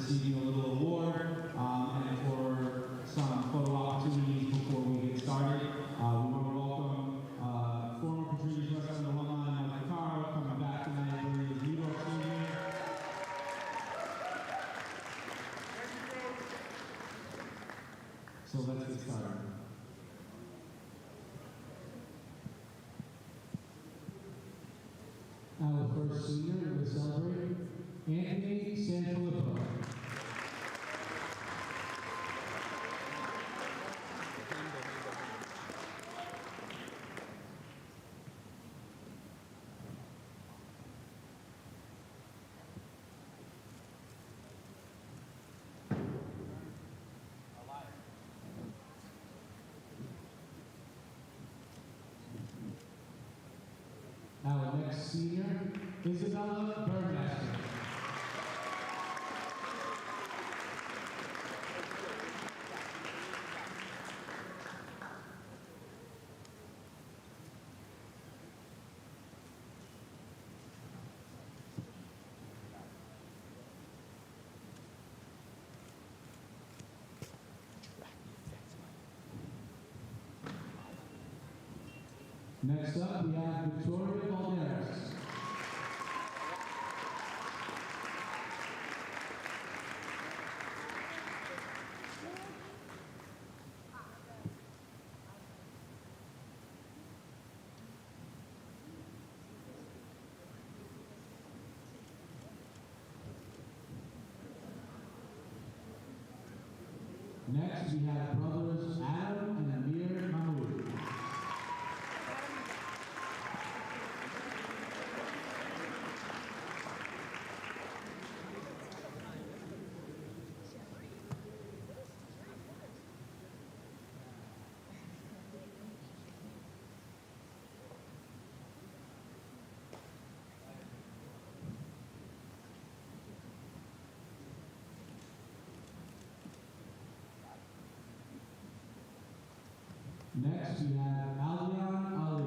receiving a little award and for some photo opportunities before we get started. We want to welcome former Petrides Wrestling alumni Mike coming back tonight for his New Dorp Stadium. So let's get started. Our first senior will celebrate Anthony Sanfilippo. Our next senior, Isabella Burmaster. Next up, we have Victoria Valderas. Next, we have brothers Adam and Amir Mahmoud. Next, we have Alumni Ali.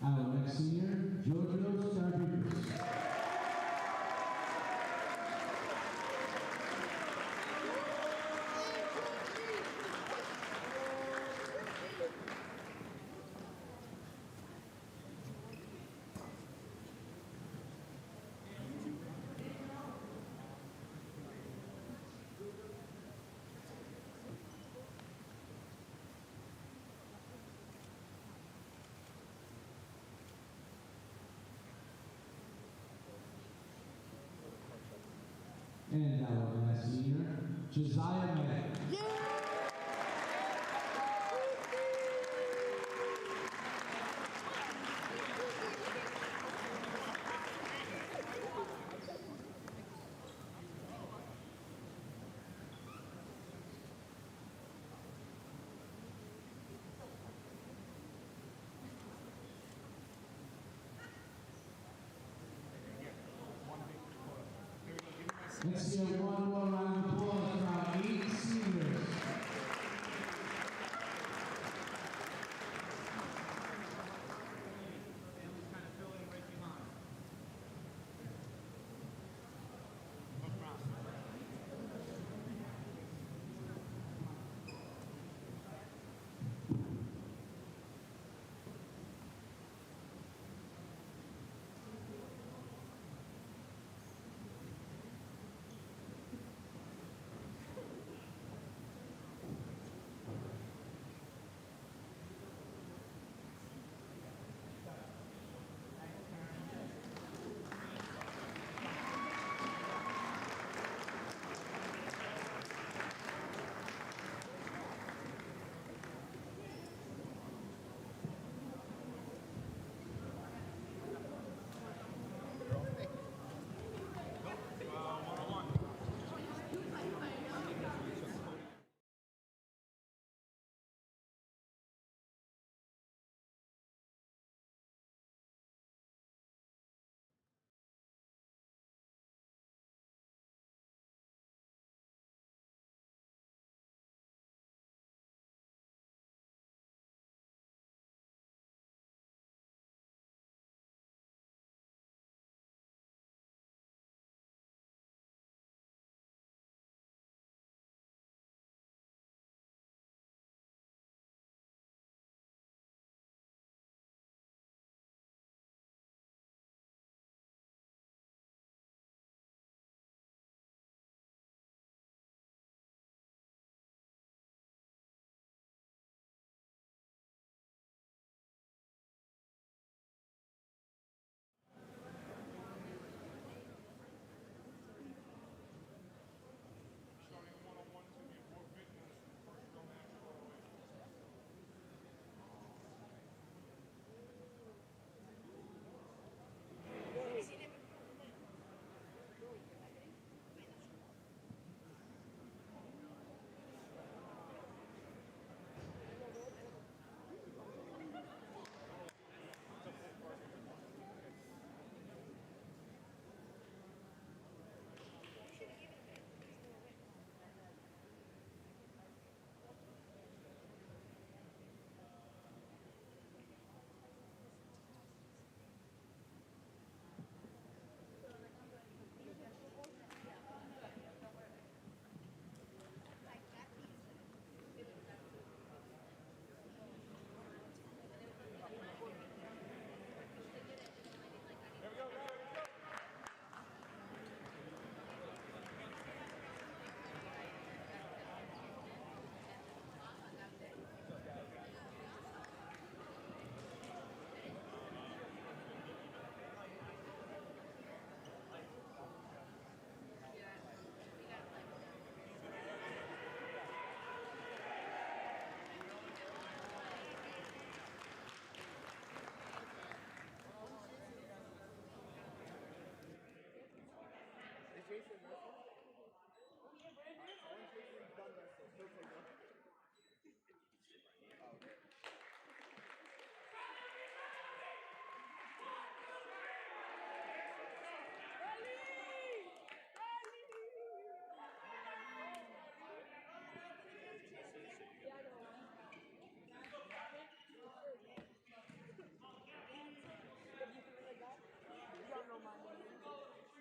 Our next senior, Giorgio Starbucks. And our last senior, Josiah May. Let's get one more round of applause for our 8 seniors.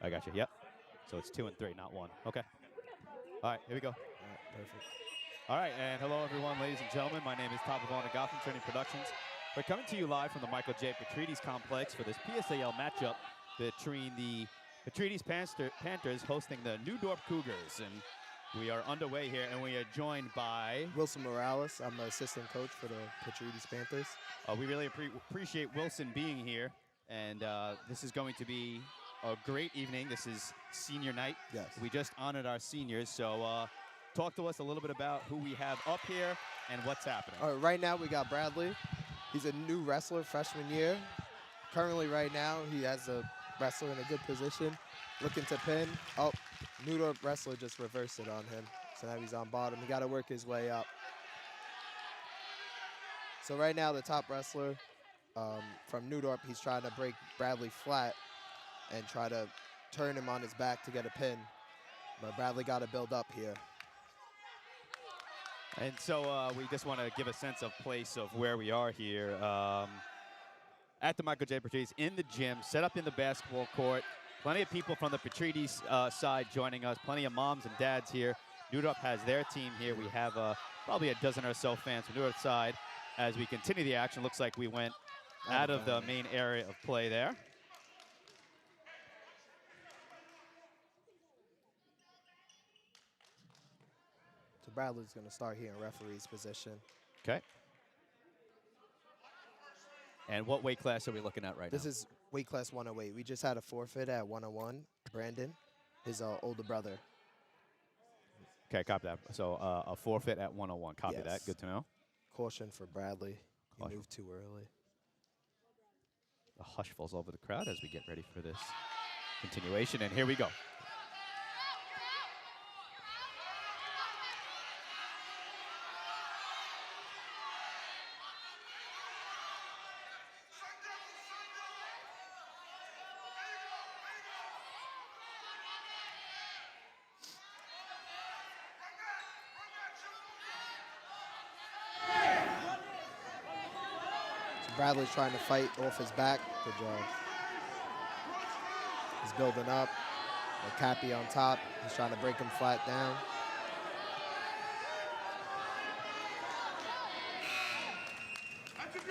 I got you. Yep. So it's 2 and 3, not 1. Okay. All right, here we go. All right, perfect. All right, and hello, everyone, ladies and gentlemen. My name is Top of Honor Gotham Training Productions. We're coming to you live from the Michael J. Petrides complex for this PSAL matchup between the Petrides Panthers hosting the New Dorp Cougars. And we are underway here, and we are joined by... Wilson Morales. I'm the assistant coach for the Petrides Panthers. We really appreciate Wilson being here, and this is going to be a great evening. This is senior night. Yes. We just honored our seniors, so talk to us a little bit about who we have up here and what's happening. All right, right now we got Bradley. He's a new wrestler, freshman year. Currently, right now, he has a wrestler in a good position, looking to pin. Oh, New Dorp wrestler just reversed it on him, so now he's on bottom. He got to work his way up. So right now, the top wrestler from New Dorp, he's trying to break Bradley flat and try to turn him on his back to get a pin. But Bradley got to build up here. And so we just want to give a sense of place of where we are here at the Michael J. Petrides in the gym, set up in the basketball court. Plenty of people from the Petrides side joining us, plenty of moms and dads here. New Dorp has their team here. We have probably a dozen or so fans from New Dorp side. As we continue the action, looks like we went out of the main area of play there. So Bradley's going to start here in referee's position. Okay. And what weight class are we looking at right now? This is weight class 108. We just had a forfeit at 101. Brandon, his older brother. Okay, copy that. So a forfeit at 101. Copy Yes. that. Good to know. Caution for Bradley. He Caution. moved too early. The hush falls over the crowd as we get ready for this continuation. And here we go. Bradley's trying to fight off his back. Good job. He's building up. With Cappy on top. He's trying to break him flat down.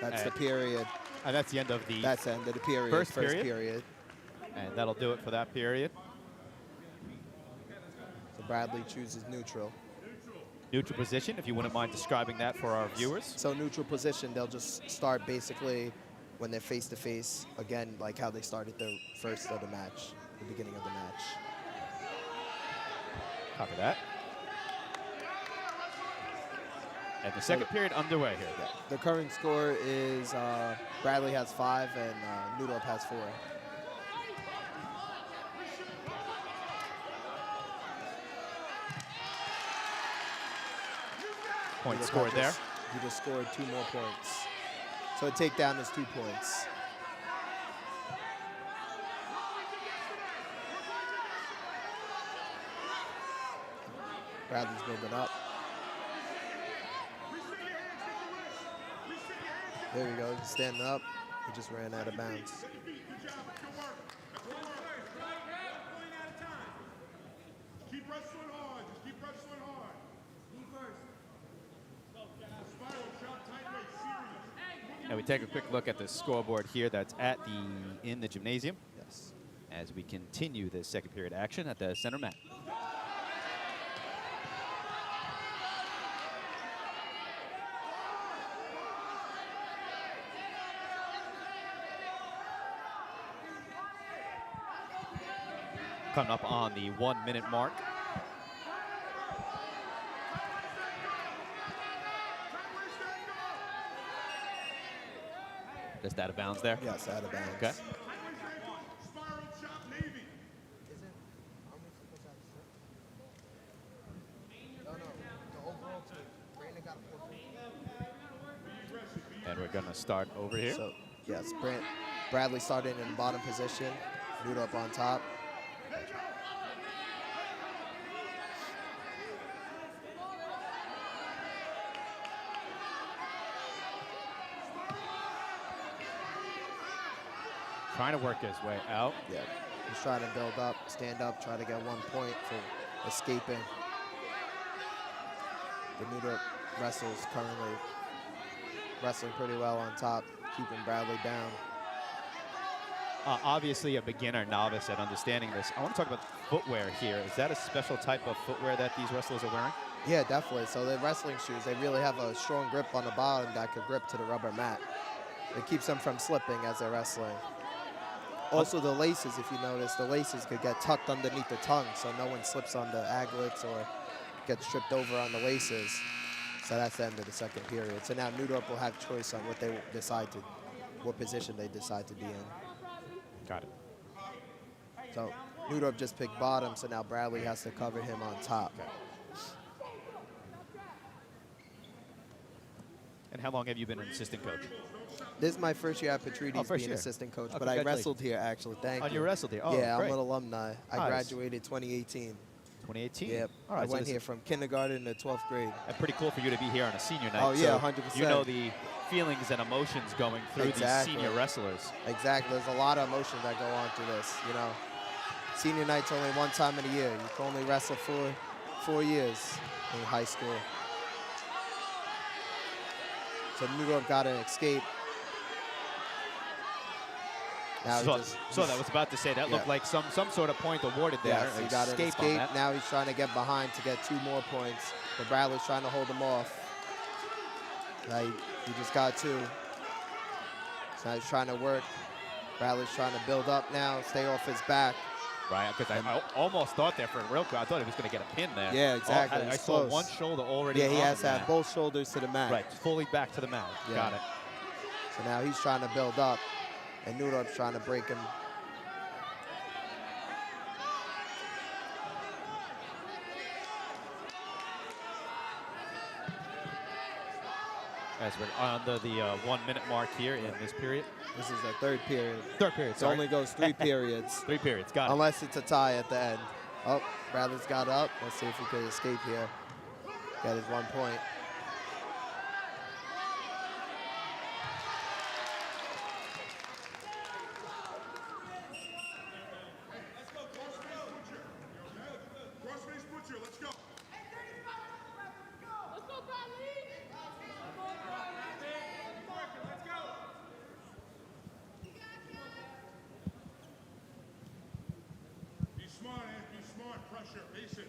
That's the period. That's the end of the That's the end of the period. First First period. period. And that'll do it for that period. So Bradley chooses neutral. Neutral position, if you wouldn't mind describing that for our viewers. So neutral position, they'll just start basically when they're face-to-face, again, like how they started the first of the match, the beginning of the match. Copy that. And the second period underway here. Yeah. The current score is Bradley has 5 and New Dorp has 4. Point scored there. He just scored 2 more points. So a takedown is 2 points. Bradley's building up. There we go, he's standing up. He just ran out of bounds. Keep wrestling hard, just keep wrestling hard. Me first. Spiral shot, tight weight, serious. And we take a quick look at the scoreboard here that's in the gymnasium Yes. as we continue the second period action at the center mat. Coming up on the 1 minute mark. Just out of bounds there? Yes, out of bounds. Okay. Spiral shot, Navy. And we're going to start over here. So, yes, Bradley started in the bottom position, New Dorp on top. Trying to work his way out. Yeah. He's trying to build up, stand up, try to get 1 point for escaping. The New Dorp wrestlers currently wrestling pretty well on top, keeping Bradley down. Obviously a beginner, novice at understanding this. I want to talk about footwear here. Is that a special type of footwear that these wrestlers are wearing? Yeah, definitely. So the wrestling shoes, they really have a strong grip on the bottom that could grip to the rubber mat. It keeps them from slipping as they're wrestling. Also the laces, if you notice, the laces could get tucked underneath the tongue so no one slips on the aglets or gets tripped over on the laces. So that's the end of the second period. So now New Dorp will have choice on what they decide to, what position they decide to be in. Got it. So New Dorp just picked bottom, so now Bradley has to cover him on top. Okay. And how long have you been an assistant coach? This is my first year at Petrides being year. assistant coach, Oh, but I congratulations. wrestled here actually. Thank you. You wrestled here? Oh, yeah, great. I'm an alumni. I Nice. graduated 2018. 2018? Yep. All right, I so went this here is from kindergarten to 12th grade. pretty cool for you to be here on a senior night. Oh, yeah, so 100%. You know the feelings and emotions going through Exactly. these senior wrestlers. Exactly. There's a lot of emotion that go on through this, you know. Senior night's only one time in a year. You can only wrestle for 4 years in high school. So New Dorp got an escape. Now he just, So that was about to say that looked like some sort of point awarded there. yes, he got an on escape. that. Now he's trying to get behind to get 2 more points. But Bradley's trying to hold him off. Now he just got 2. So now he's trying to work. Bradley's trying to build up now, stay off his back. Right, because I almost thought there for a real quick. I thought he was going to get a pin there. Yeah, exactly. I It's saw close. one shoulder already. Yeah, he on has the to have mat. both shoulders to the mat. Right, fully back to the mat. Yeah. Got it. So now he's trying to build up, and New Dorp's trying to break him. As we're under the 1 minute mark here in this period. This is the 3rd period. Third period, It sorry. only goes 3 periods, 3 periods, got it. unless it's a tie at the end. Oh, Bradley's got up. Let's see if he can escape here. Got his 1 point. Crossface butcher, let's go. Be smart, Ant. Be smart. Pressure. Basics.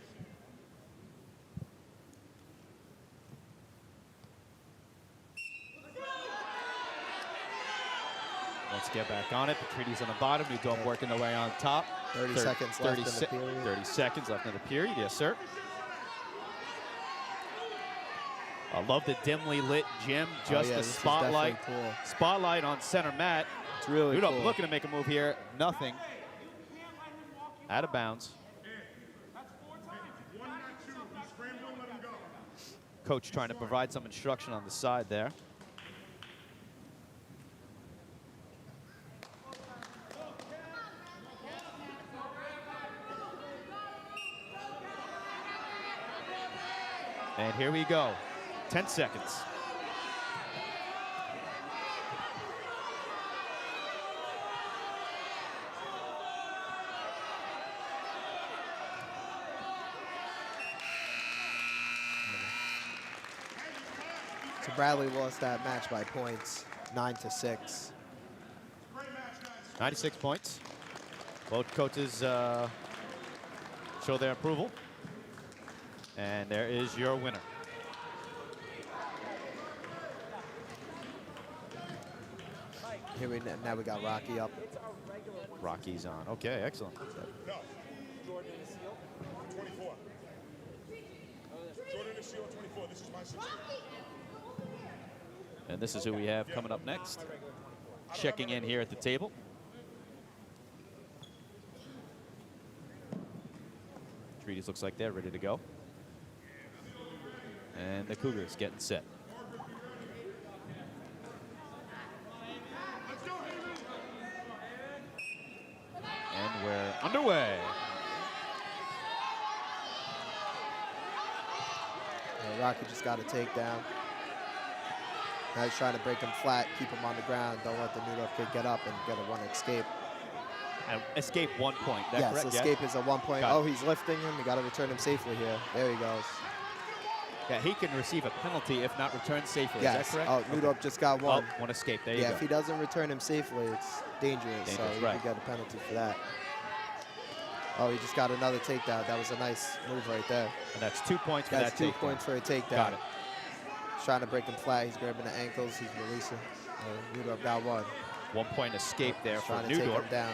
Let's get back on it. Petrides on the bottom. New Dorp working their way on top. 30 seconds left in the period. 30 seconds left in the period. Yes, sir. I love the dimly lit gym. Just yeah, the this is spotlight. definitely cool. Spotlight on center mat. It's really New Dorp cool. looking to make a move here. Nothing. Out of bounds. 1 not 2. He's scrambling, let him go. Coach trying to provide some instruction on the side there. And here we go. 10 seconds. So Bradley lost that match by points, 9-6. 96 points. Both coaches show their approval. And there is your winner. Now we got Rocky up. Rocky's on. Okay, excellent. No. Jordan and Seal, 24. Jordan and Seal, 24. This is my 16. And this is who we have coming up next. Checking in here at the table. Petrides looks like they're ready to go. And the Cougars getting set. And we're underway. Rocky just got a takedown. Now he's trying to break him flat, keep him on the ground. Don't let the New Dorp kid get up and get a 1 escape. And escape 1 point. That Yes, correct? escape is a 1 point. Got it. Oh, he's lifting him. We got to return him safely here. There he goes. Yeah, he can receive a penalty if not returned safely. Yes. Is that correct? Oh, New Dorp just got one. Oh, one escape. There you Yeah, go. if he doesn't return him safely, it's dangerous. So Dangerous, he right. could get a penalty for that. Oh, he just got another takedown. That was a nice move right there. And that's 2 points for That's that 2 takedown. points for a takedown. Got it. He's trying to break him flat. He's grabbing the ankles. He's releasing. New Dorp got one. 1 point escape there He's for trying to New take Dorp. him down.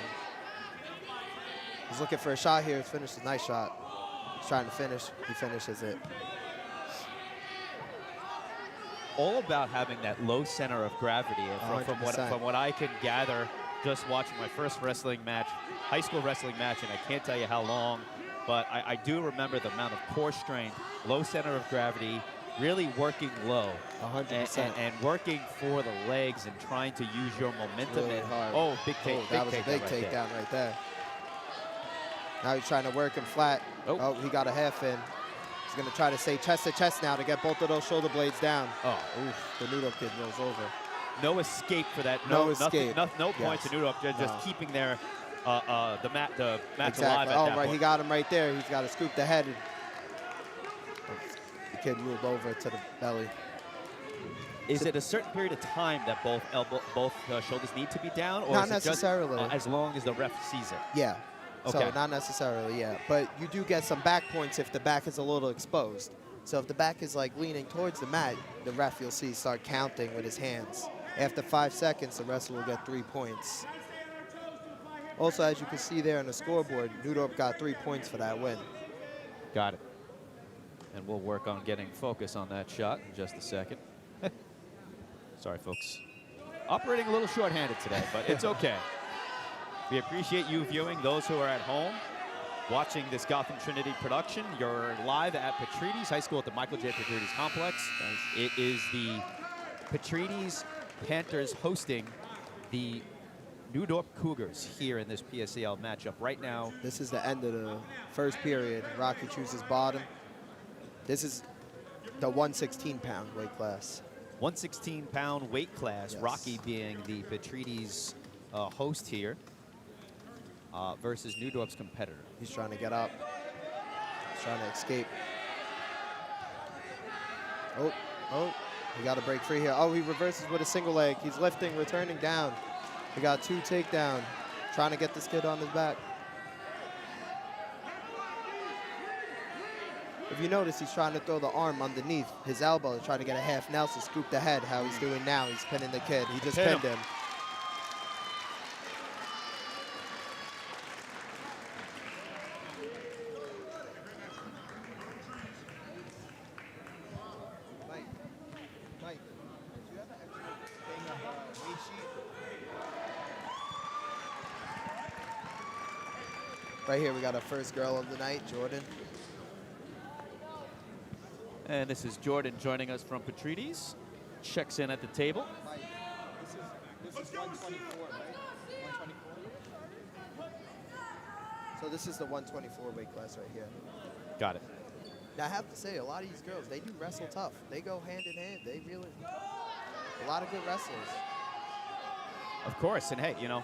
He's looking for a shot here. He's finished a nice shot. He's trying to finish. He finishes it. All about having that low center of gravity. And from 100%. what I can gather, just watching my first wrestling match, high school wrestling match, and I can't tell you how long, but I do remember the amount of core strength, low center of gravity, really working low. 100%. And working for the legs and trying to use your momentum. Really and, hard. oh, big take. Oh, that was a big takedown right there. Now he's trying to work him flat. Oh, he got a half in. He's going to try to stay chest to chest now to get both of those shoulder blades down. Oh, oof, the New Dorp kid rolls over. No escape for that. No Nothing, escape. no points to New Dorp. They're just keeping their the match alive Exactly. at Oh, that right, point. he got him right there. He's got to scoop the head. The kid rolled over to the belly. Is it a certain period of time that both shoulders need to be down, or Not is it necessarily. just as long as the ref sees it? Yeah. Okay. So not necessarily, yeah. But you do get some back points if the back is a little exposed. So if the back is like leaning towards the mat, the ref you'll see start counting with his hands. After 5 seconds, the wrestler will get 3 points. Also, as you can see there on the scoreboard, New Dorp got 3 points for that win. Got it. And we'll work on getting focus on that shot in just a second. Sorry, folks. Operating a little short-handed today, but it's okay. We appreciate you viewing, those who are at home, watching this Gotham Trinity production. You're live at Petrides High School at the Michael J. Petrides Complex. It is the Petrides Panthers hosting the New Dorp Cougars here in this PSAL matchup right now. This is the end of the first period. Rocky chooses bottom. This is the 116-pound weight class. 116-pound weight class, Yes. Rocky being the Petrides host here versus New Dorp's competitor. He's trying to get up. He's trying to escape. Oh, he got to break free here. Oh, he reverses with a single leg. He's lifting, returning down. He got 2 takedown. Trying to get this kid on his back. If you notice, he's trying to throw the arm underneath his elbow to try to get a half Nelson, scoop the head. How he's doing now, he's pinning the kid. He just Hit pinned him. him. Mike, do you have an extra thing of weight sheet? Right here, we got our first girl of the night, Jordan. And this is Jordan joining us from Petrides. Checks in at the table. Mike, this is 124, right? 124? So this is the 124 weight class right here. Got it. Now, I have to say, a lot of these girls, they do wrestle tough. They go hand in hand. They really, a lot of good wrestlers. Of course, and hey, you know,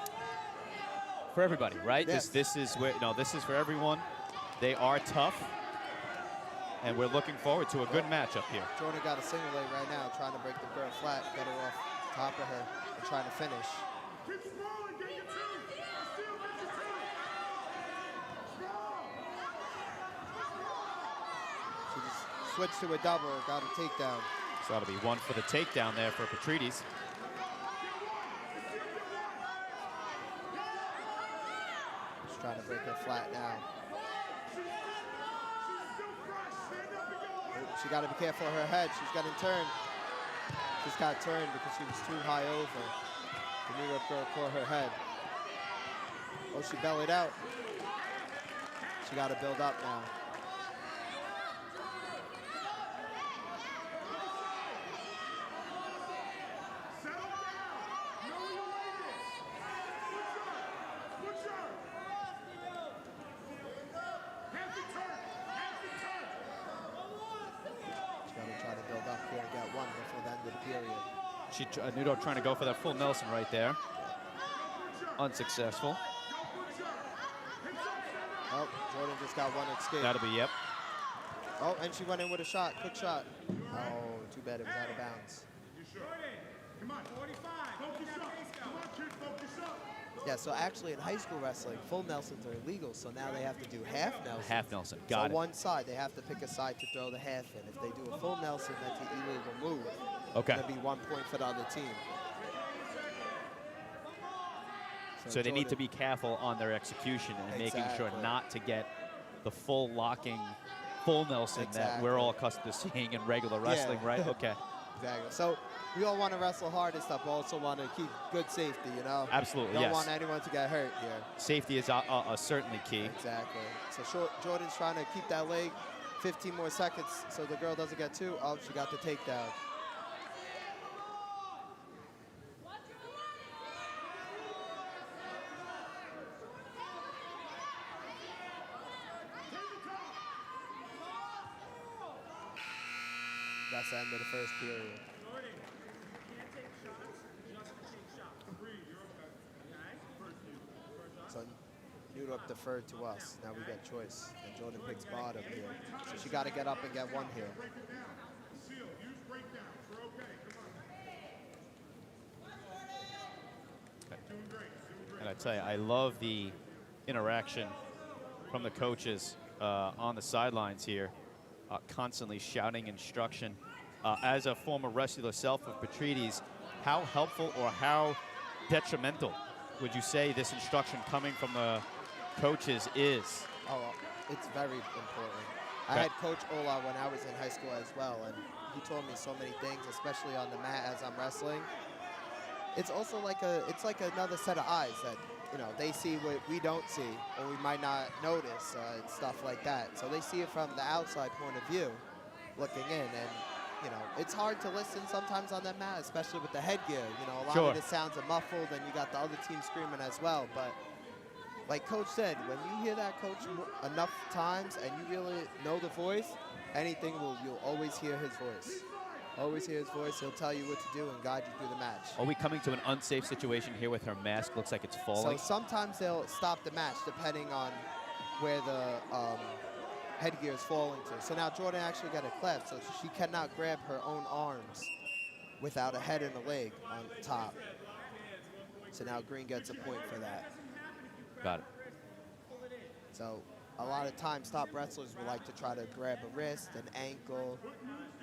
for everybody, right? Yes. This is where, this is for everyone. They are tough, and we're looking forward to a good matchup here. Jordan got a single leg right now, trying to break the girl flat, get her off top of her, and trying to finish. Keep scrolling, get your two. Steal, get your two. Scroll. She just switched to a double, got a takedown. So that'll be one for the takedown there for Petrides. Just trying to break her flat now. Oh, she got to be careful of her head. She's getting turned. Just got turned because she was too high over. The New York girl caught her head. Oh, she bellied out. She got to build up now. Settle down. Know where your weight is. Switch up. Half the turn. Half the turn. She's got to try to build up here and get one before the end of the period. New Dorp trying to go for that full Nelson right there. Unsuccessful. Oh, Jordan just got one escape. That'll be, yep. Oh, and she went in with a shot, quick shot. Oh, too bad it was out of bounds. Come on, 45. Focus up. Come on, kid, focus up. Yeah, so actually in high school wrestling, full Nelsons are illegal, so now they have to do half Nelson. Half Nelson, So got it. one side, they have to pick a side to throw the half in. If they do a full Nelson, that's an illegal move. Okay. It'll be 1 point for the other team. So they need to Jordan- be careful on their execution and making sure Exactly. not to get the full locking, full Nelson that we're all accustomed to seeing in regular wrestling, right? Okay. Exactly. So we all want to wrestle hard and stuff, but also want to keep good safety, you know? Absolutely, Don't yes. want anyone to get hurt here. Safety is certainly key. Exactly. So Jordan's trying to keep that leg. 15 more seconds so the girl doesn't get two. Oh, she got the takedown. That's the end of the first period. Jordan, you can't take shots just to take shots. Breathe, you're okay. Okay? First So New Dorp deferred to us. Now we get choice. And Jordan picks bottom here. So she got to get up and get one here. break it down. Seal, use breakdowns. We're okay. Come on. Doing great. Doing great. And I tell you, I love the interaction from the coaches on the sidelines here, constantly shouting instruction. As a former wrestler self of Petrides, how helpful or how detrimental would you say this instruction coming from the coaches is? Oh, it's very important. I Okay. had Coach Ola when I was in high school as well, and he told me so many things, especially on the mat as I'm wrestling. It's also like another set of eyes that, you know, they see what we don't see, or we might not notice, and stuff like that. So they see it from the outside point of view, looking in, and you know, it's hard to listen sometimes on that mat, especially with the headgear. You know, a lot Sure. of the sounds are muffled, and you got the other team screaming as well. But like Coach said, when you hear that coach enough times and you really know the voice, you'll always hear his voice. Always hear his voice. He'll tell you what to do and guide you through the match. Are we coming to an unsafe situation here with her mask? Looks like it's So falling. sometimes they'll stop the match depending on where the headgear is falling to. So now Jordan actually got a cleft, so she cannot grab her own arms without a head and a leg on top. So now Green gets a point for that. Got it. So a lot of times top wrestlers will like to try to grab a wrist, an ankle.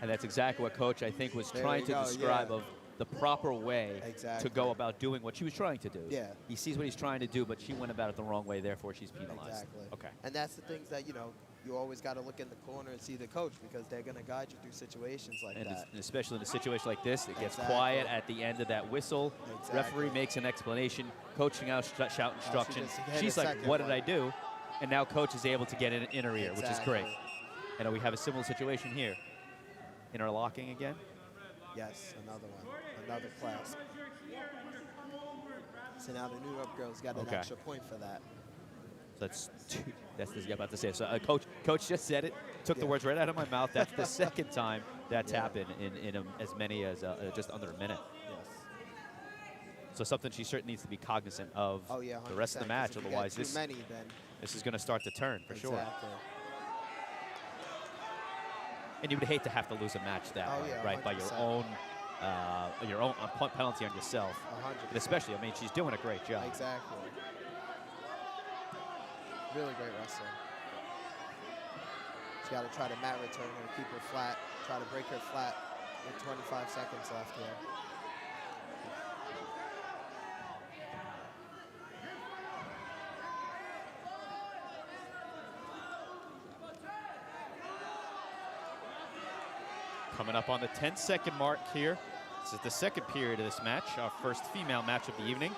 And that's exactly what Coach, I think, was There trying you to go, describe yeah. of the proper way Exactly. to go about doing what she was trying to do. Yeah. He sees what he's trying to do, but she went about it the wrong way, therefore she's penalized. Exactly. Okay. And that's the things that, you know, you always got to look in the corner and see the coach, because they're going to guide you through situations like And that. especially in a situation like this, it gets Exactly. quiet at the end of that whistle. Exactly. Referee makes an explanation, coaching out, shout instruction. just hit She's a like, second what did one. I do? And now Coach is able to get in her ear, which is great. Exactly. And we have a similar situation here. Interlocking again. Yes, another one, another clasp. So now the New York girls got an Okay. extra point for that. So that's two. That's what I was about to say. So Coach just said it. Took the Yeah. words right out of my mouth. That's the second time that's Yeah. happened in as many as just under a minute. Yes. So something she certainly needs to be cognizant of Oh yeah. the rest of the 100%, 'cause match. if you get Otherwise, too this many, then is going to start to turn for sure. exactly. And you would hate to have to lose a match that Oh, way, yeah, right? By your 100%. own penalty on yourself. 100%. And especially, I mean, she's doing a great job. Exactly. Really great wrestler. She got to try to mat return her, keep her flat, try to break her flat with 25 seconds left here. Coming up on the 10-second mark here. This is the second period of this match, our first female match of the evening.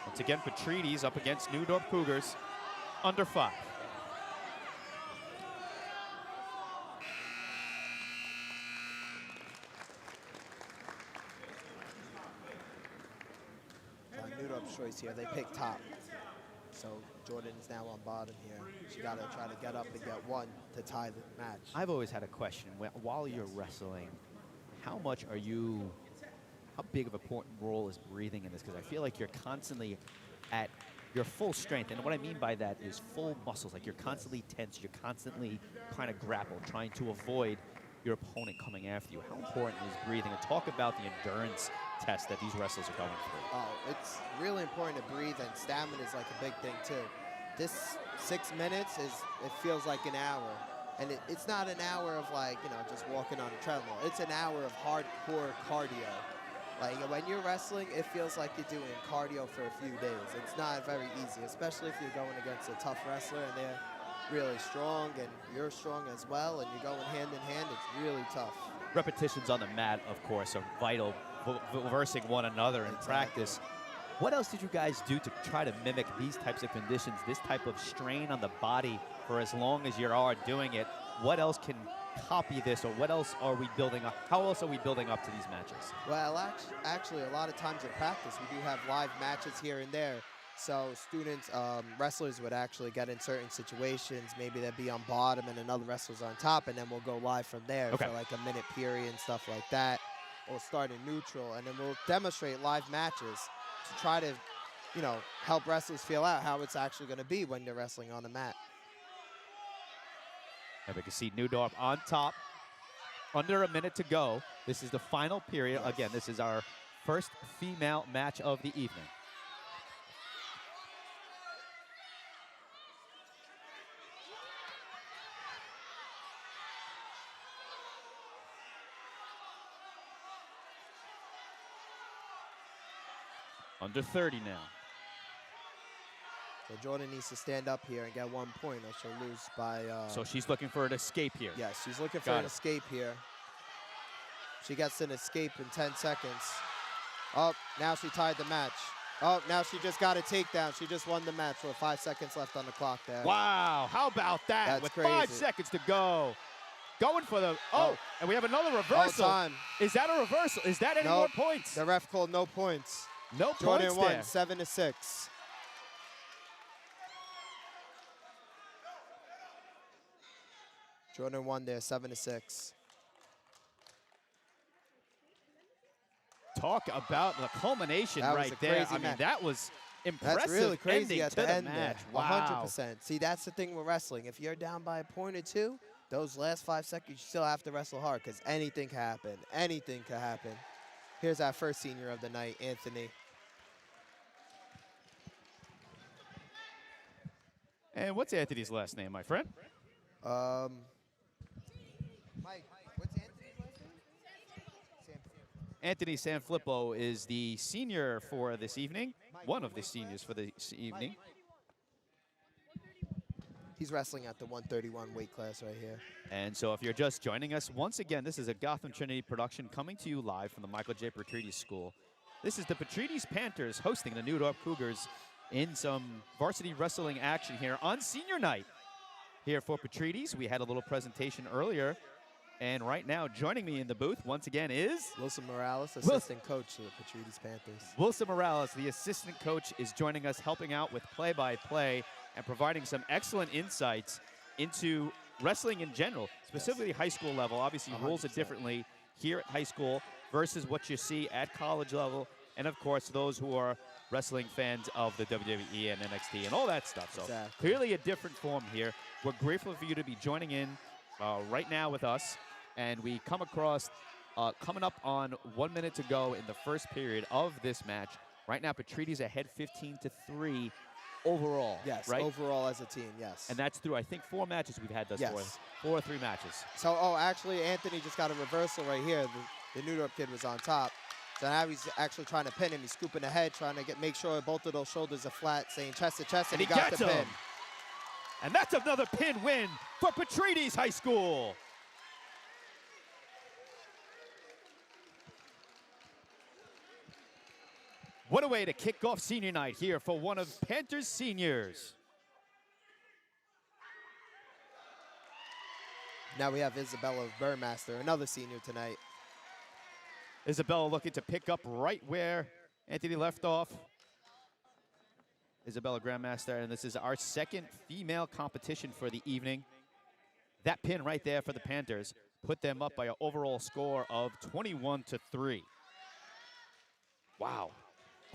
Once again, Petrides up against New Dorp Cougars, under 5. New Dorp's choice here, they pick top. So Jordan is now on bottom here. She got to try to get up and get one to tie the match. I've always had a question. While you're wrestling, how big of an important role is breathing in this? Because I feel like you're constantly at your full strength. And what I mean by that is full muscles, like you're constantly tense, you're constantly trying to grapple, trying to avoid your opponent coming after you. How important is breathing? And talk about the endurance test that these wrestlers are going through. Oh, it's really important to breathe, and stamina is like a big thing too. This 6 minutes it feels like an hour. And it's not an hour of like, you know, just walking on a treadmill. It's an hour of hardcore cardio. Like when you're wrestling, it feels like you're doing cardio for a few days. It's not very easy, especially if you're going against a tough wrestler and they're really strong and you're strong as well and you're going hand in hand. It's really tough. Repetitions on the mat, of course, are vital, versing one another in practice. What else did you guys do to try to mimic these types of conditions, this type of strain on the body for as long as you are doing it? What else can copy this, or what else are we building up? How else are we building up to these matches? Well, actually, a lot of times in practice, we do have live matches here and there. So students, wrestlers would actually get in certain situations. Maybe they'd be on bottom and another wrestler's on top, and then we'll go live from there for like a minute period and stuff like that. We'll start in neutral, and then we'll demonstrate live matches to try to, you know, help wrestlers feel out how it's actually going to be when they're wrestling on the mat. And we can see New Dorp on top. Under a minute to go. This is the final period. Yes. Again, this is our first female match of the evening. Under 30 now. So Jordan needs to stand up here and get 1 point, or she'll lose by... So she's looking for an escape here. Yes, she's looking for an escape here. She gets an escape in 10 seconds. Oh, now she tied the match. Oh, now she just got a takedown. She just won the match with 5 seconds left on the clock there. Wow, how about that? That's with crazy. 5 seconds to go. Going for the, and we have another reversal. Time. Is that a reversal? Is that any more points? The ref called no points. No Jordan points won, there. 7-6. Jordan won there, 7-6. Talk about the culmination That was right a there. crazy I mean, match. that was impressive. That's really crazy ending at to the end match. there. Wow. 100%. See, that's the thing with wrestling. If you're down by a point or two, those last 5 seconds, you still have to wrestle hard because anything can happen. Anything can happen. Here's our first senior of the night, Anthony. And what's Anthony's last name, my friend? Mike, what's Anthony's last name? Anthony Sanfilippo is the senior for this evening, one of the seniors for this evening. He's wrestling at the 131 weight class right here. And so if you're just joining us, once again, this is a Gotham Trinity production coming to you live from the Michael J. Petrides School. This is the Petrides Panthers hosting the New Dorp Cougars in some varsity wrestling action here on senior night. Here for Petrides, we had a little presentation earlier. And right now, joining me in the booth once again is Wilson Morales, assistant coach of the Petrides Panthers. Wilson Morales, the assistant coach, is joining us, helping out with play-by-play and providing some excellent insights into wrestling in general, specifically high school level. Obviously, rules it differently here at high school versus what you see at college level, and of course, those who are wrestling fans of the WWE and NXT and all that stuff. So clearly a different form here. We're grateful for you to be joining in right now with us, and we come across coming up on 1 minute to go in the first period of this match. Right now, Petrides ahead 15-3 overall. Yes, right? overall as a team, yes. And that's through, I think, 4 matches we've had thus far. 4 or 3 matches. So, actually, Anthony just got a reversal right here. The New Dorp kid was on top. So now he's actually trying to pin him. He's scooping ahead, trying to make sure both of those shoulders are flat, saying chest to chest, and he got the pin. And that's another pin win for Petrides High School. What a way to kick off senior night here for one of Panthers' seniors. Now we have Isabella Burmaster, another senior tonight. Isabella looking to pick up right where Anthony left off. Isabella Grandmaster, and this is our second female competition for the evening. That pin right there for the Panthers put them up by an overall score of 21-3. Wow.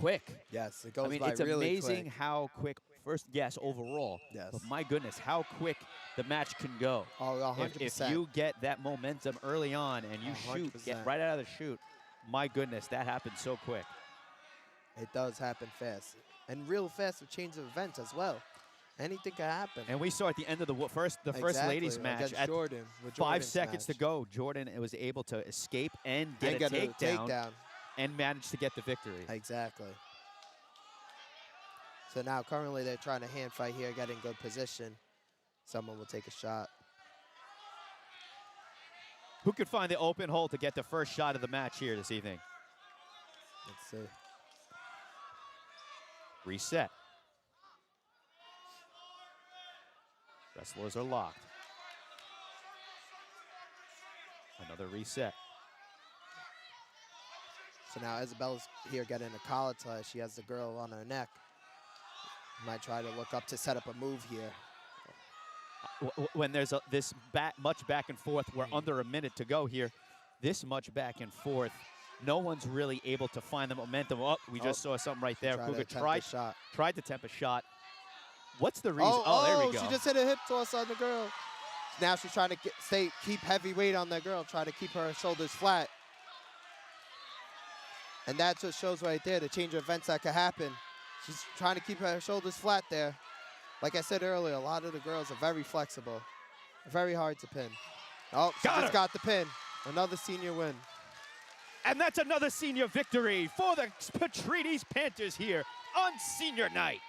quick. Yes, it goes I mean, by it's really amazing quick. how quick. First, yes, overall. Yes. But my goodness, how quick the match can go. Oh, 100%. If you get that momentum early on and you shoot, get 100%. right out of the shoot, my goodness, that happens so quick. It does happen fast. And real fast with change of events as well. Anything can happen. And we saw at the end of the first ladies match, against at Jordan, with 5 Jordan's seconds match. to go, Jordan was able to escape and get, And a get takedown and managed to get the victory. Exactly. So now currently they're trying to hand fight here, get in good position. Someone will take a shot. Who could find the open hole to get the first shot of the match here this evening? Let's see. Reset. Wrestlers are locked. Another reset. So now Isabella's here getting a collar tie. She has the girl on her neck. Might try to look up to set up a move here. When there's this much back and forth, we're under a minute to go here. This much back and forth, no one's really able to find the momentum. Oh, we just saw something right there. Cougar tried to tempt a shot. What's the reason? Oh, there we go. She just hit a hip toss on the girl. Now she's trying to keep heavy weight on the girl, try to keep her shoulders flat. And that just shows right there the change of events that could happen. She's trying to keep her shoulders flat there. Like I said earlier, a lot of the girls are very flexible, very hard to pin. Oh, she just got the pin. Another senior win. And that's another senior victory for the Petrides Panthers here on senior night.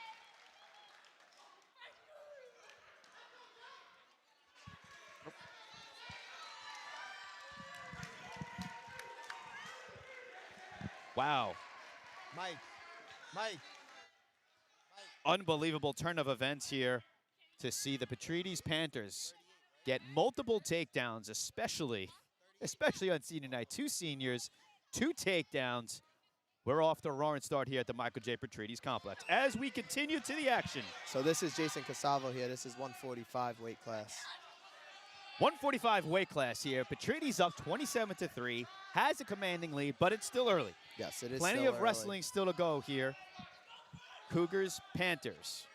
Wow. Mike. Unbelievable turn of events here to see the Petrides Panthers get multiple takedowns, especially on senior night. 2 seniors, 2 takedowns. We're off to a roaring start here at the Michael J. Petrides Complex as we continue to the action. So this is Jason Consalvo here. This is 145 weight class. 145 weight class here. Petrides up 27-3, has a commanding lead, but it's still early. Yes, it is. Plenty still of early. wrestling still to go here. Cougars, Panthers.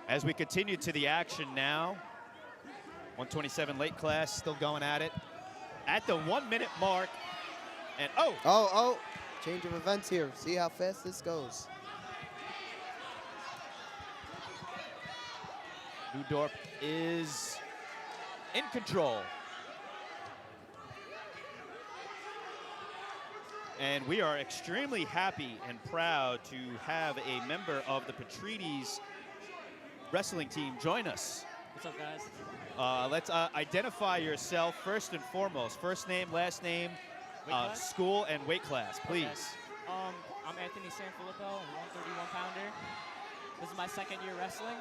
As we continue to the action now, 127 late class still going at it. At the 1-minute mark, and change of events here. See how fast this goes. New Dorp is in control. And we are extremely happy and proud to have a member of the Petrides wrestling team join us. What's up, guys? Let's identify yourself first and foremost. First name, last name, school, and weight class, please. Okay. I'm Anthony Sanfilippo, 131-pounder. This is my 2nd year wrestling.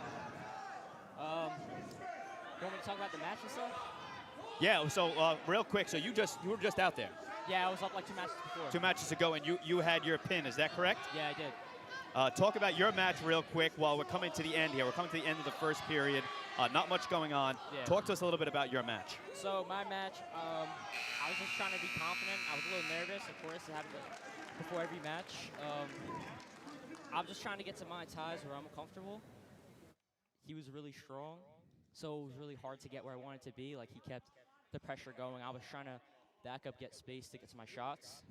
You want me to talk about the match and stuff? Yeah, so real quick, so you were just out there. Yeah, I was up like 2 matches before. 2 matches ago, and you had your pin, is that correct? Yeah, I did. Talk about your match real quick while we're coming to the end here. We're coming to the end of the first period. Not much going on. Yeah. Talk to us a little bit about your match. So my match, I was just trying to be confident. I was a little nervous, of course, before every match. I'm just trying to get to my ties where I'm comfortable. He was really strong, so it was really hard to get where I wanted to be. Like, he kept the pressure going. I was trying to back up, get space to get to my shots.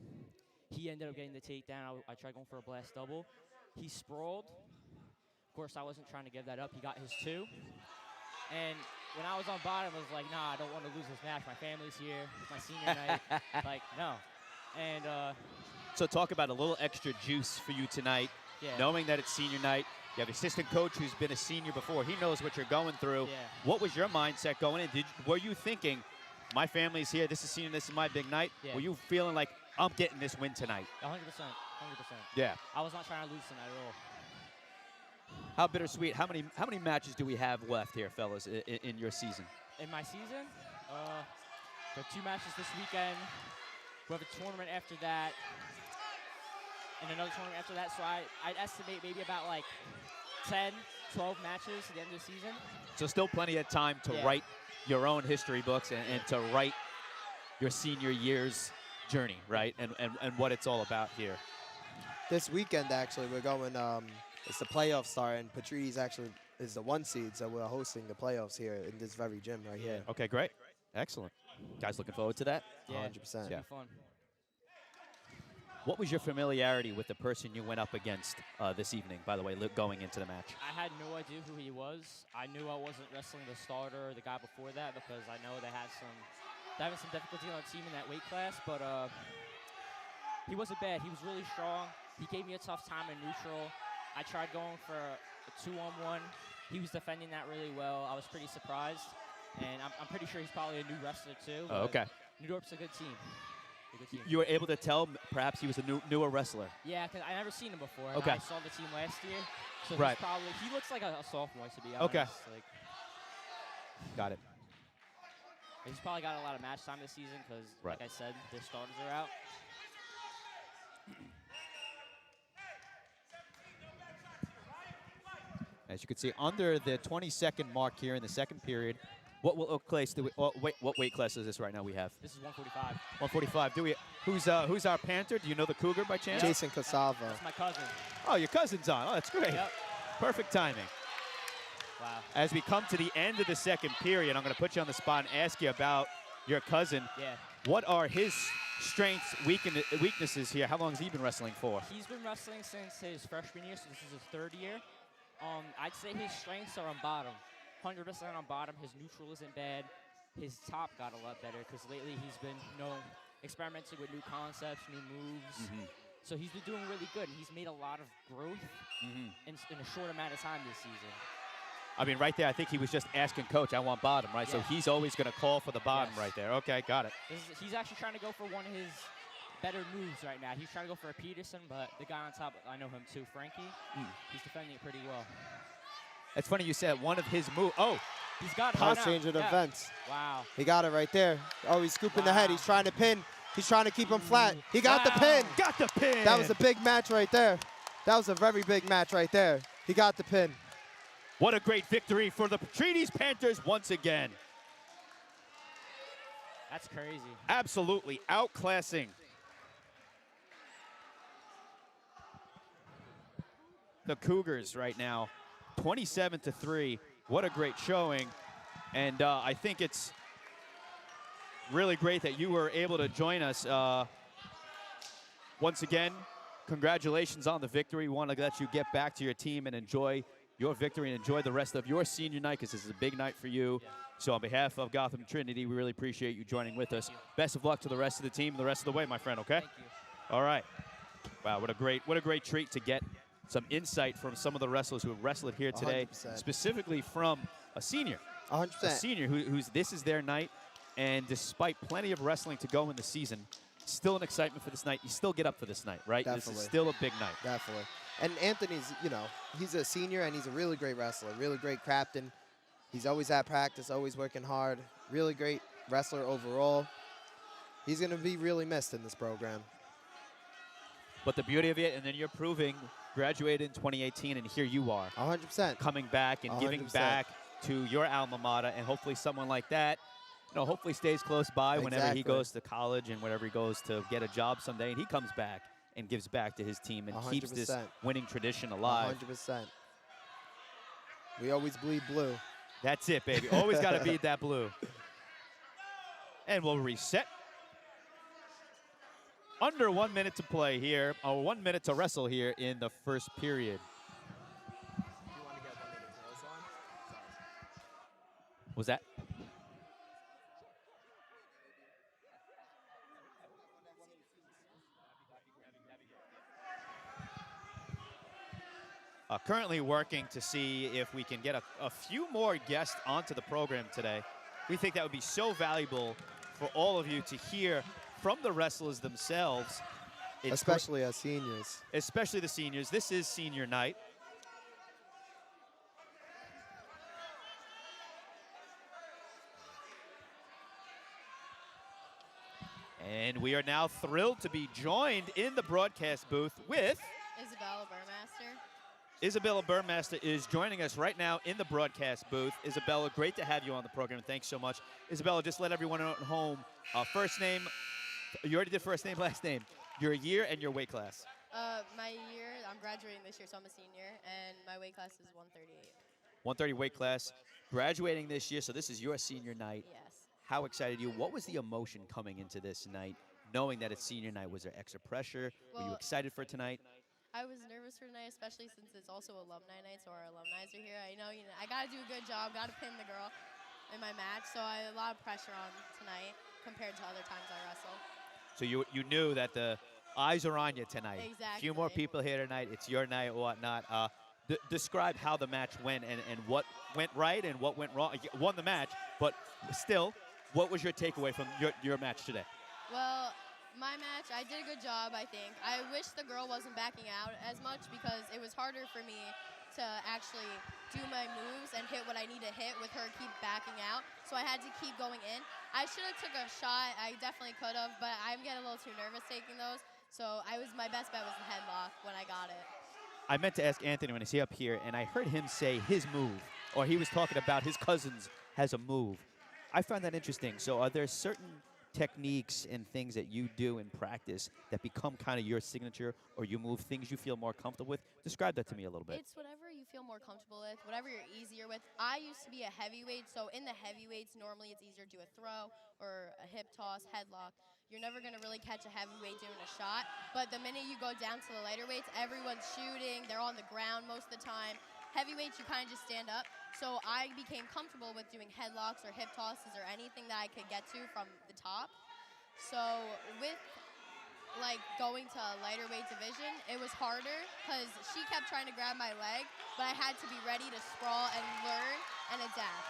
He ended up getting the takedown. I tried going for a blast double. He sprawled. Of course, I wasn't trying to give that up. He got his 2. And when I was on bottom, I was like, nah, I don't want to lose this match. My family's here. It's my senior night. Like, no. And so talk about a little extra juice for you tonight, yeah. knowing that it's senior night. You have an assistant coach who's been a senior before. He knows what you're going through. Yeah. What was your mindset going in? Were you thinking, my family's here, this is senior, this is my big night? Yeah. Were you feeling like, I'm getting this win tonight? 100%. 100%. Yeah. I was not trying to lose tonight at all. How bittersweet. How many matches do we have left here, fellas, in your season? In my season, we have 2 matches this weekend. We have a tournament after that, and another tournament after that. So I'd estimate maybe about like 10, 12 matches at the end of the season. So still plenty of time to write your own history books and to write your senior year's journey, right? And what it's all about here. This weekend, actually, we're going, it's the playoff start, and Petrides actually is the 1 seed, so we're hosting the playoffs here in this very gym right here. Okay, great. Excellent. Guys looking forward to that? Yeah, 100%. It'll be fun. What was your familiarity with the person you went up against this evening, by the way, going into the match? I had no idea who he was. I knew I wasn't wrestling the starter or the guy before that because I know they're having some difficulty on the team in that weight class, but he wasn't bad. He was really strong. He gave me a tough time in neutral. I tried going for a 2-on-1. He was defending that really well. I was pretty surprised, and I'm pretty sure he's probably a new wrestler too. Oh, okay. New Dorp's a good team. You were able to tell perhaps he was a newer wrestler. Yeah, because I never seen him before. Okay. I saw the team last year, so Right. he looks like a sophomore, to be honest. Okay. Like, Got it. he's probably got a lot of match time this season because, Right. like I said, their starters are out. As you can see, under the 20-second mark here in the second period, what weight class is this right now we have? This is 145. 145. Who's our Panther? Do you know the Cougar by chance? Jason Consalvo. That's my cousin. Oh, your cousin's on. Oh, that's great. Yep. Perfect timing. Wow. As we come to the end of the second period, I'm going to put you on the spot and ask you about your cousin. Yeah. What are his strengths, weaknesses here? How long has he been wrestling for? He's been wrestling since his freshman year, so this is his 3rd year. I'd say his strengths are on bottom. 100% on bottom. His neutral isn't bad. His top got a lot better because lately he's been, experimenting with new concepts, new moves. So he's been doing really good, and he's made a lot of growth in a short amount of time this season. I mean, right there, I think he was just asking coach, I want bottom, right? So Yeah. he's always going to call for the bottom right there. Okay, got it. He's actually trying to go for one of his better moves right now. He's trying to go for a Peterson, but the guy on top, I know him too, Frankie. He's defending it pretty well. It's funny you said one of his moves. Oh, He's got it. House changing events. Wow. He got it right there. Oh, he's scooping the head. He's trying to pin. He's trying to keep him flat. He got the pin. got the pin. That was a big match right there. That was a very big match right there. He got the pin. What a great victory for the Petrides Panthers once again. That's crazy. Absolutely outclassing the Cougars right now, 27-3. What a great showing. And I think it's really great that you were able to join us. Once again, congratulations on the victory. We want to let you get back to your team and enjoy your victory and enjoy the rest of your senior night because this is a big night for you. So on behalf of Gotham Trinity, we really appreciate you joining with us. Best of luck to the rest of the team the rest of the way, my friend, okay? Thank you. All right. Wow, what a great treat to get some insight from some of the wrestlers who have wrestled here today, 100%. specifically from a senior. 100%. A senior who's this is their night, and despite plenty of wrestling to go in the season, still an excitement for this night. You still get up for this night, right? Definitely. This is still a big night. Definitely. And Anthony's, he's a senior and he's a really great wrestler, really great captain. He's always at practice, always working hard. Really great wrestler overall. He's going to be really missed in this program. But the beauty of it, and then you're proving, graduated in 2018, and here you are. 100%. Coming back and giving 100%. back to your alma mater, and hopefully someone like that, hopefully stays close by whenever he Exactly. goes to college and whenever he goes to get a job someday, and he comes back and gives back to his team and keeps this 100%. winning tradition alive. 100%. We always bleed blue. That's it, baby. Always got to beat that blue. And we'll reset. Under 1 minute to play here, or 1 minute to wrestle here in the first period. Was that? currently working to see if we can get a few more guests onto the program today. We think that would be so valuable for all of you to hear from the wrestlers themselves. Especially as seniors. Especially the seniors. This is senior night. And we are now thrilled to be joined in the broadcast booth with Isabella Burmaster. Isabella Burmaster is joining us right now in the broadcast booth. Isabella, great to have you on the program. Thanks so much. Isabella, just let everyone know at home, first name, you already did first name, last name, your year and your weight class. My year, I'm graduating this year, so I'm a senior, and my weight class is 138. 130 weight class, graduating this year, so this is your senior night. Yes. How excited are you? What was the emotion coming into this night, knowing that it's senior night? Was there extra pressure? Were you Well, excited for tonight? I was nervous for tonight, especially since it's also alumni night, so our alumni are here. I know, I got to do a good job, got to pin the girl in my match, so I had a lot of pressure on tonight compared to other times I wrestle. So you knew that the eyes are on you tonight. Exactly. A few more people here tonight. It's your night or whatnot. Describe how the match went and what went right and what went wrong. You won the match, but still, what was your takeaway from your match today? Well, my match, I did a good job, I think. I wish the girl wasn't backing out as much because it was harder for me to actually do my moves and hit what I need to hit with her keep backing out. So I had to keep going in. I should have took a shot. I definitely could have, but I'm getting a little too nervous taking those. So my best bet was the headlock when I got it. I meant to ask Anthony when he's up here, and I heard him say his move, or he was talking about his cousins has a move. I found that interesting. So are there certain techniques and things that you do in practice that become kind of your signature, or you move things you feel more comfortable with? Describe that to me a little bit. It's whatever you feel more comfortable with, whatever you're easier with. I used to be a heavyweight, so in the heavyweights, normally it's easier to do a throw or a hip toss, headlock. You're never going to really catch a heavyweight doing a shot, but the minute you go down to the lighter weights, everyone's shooting, they're on the ground most of the time. Heavyweights, you kind of just stand up. So I became comfortable with doing headlocks or hip tosses or anything that I could get to from the top. So with going to a lighter weight division, it was harder because she kept trying to grab my leg, but I had to be ready to sprawl and learn and adapt.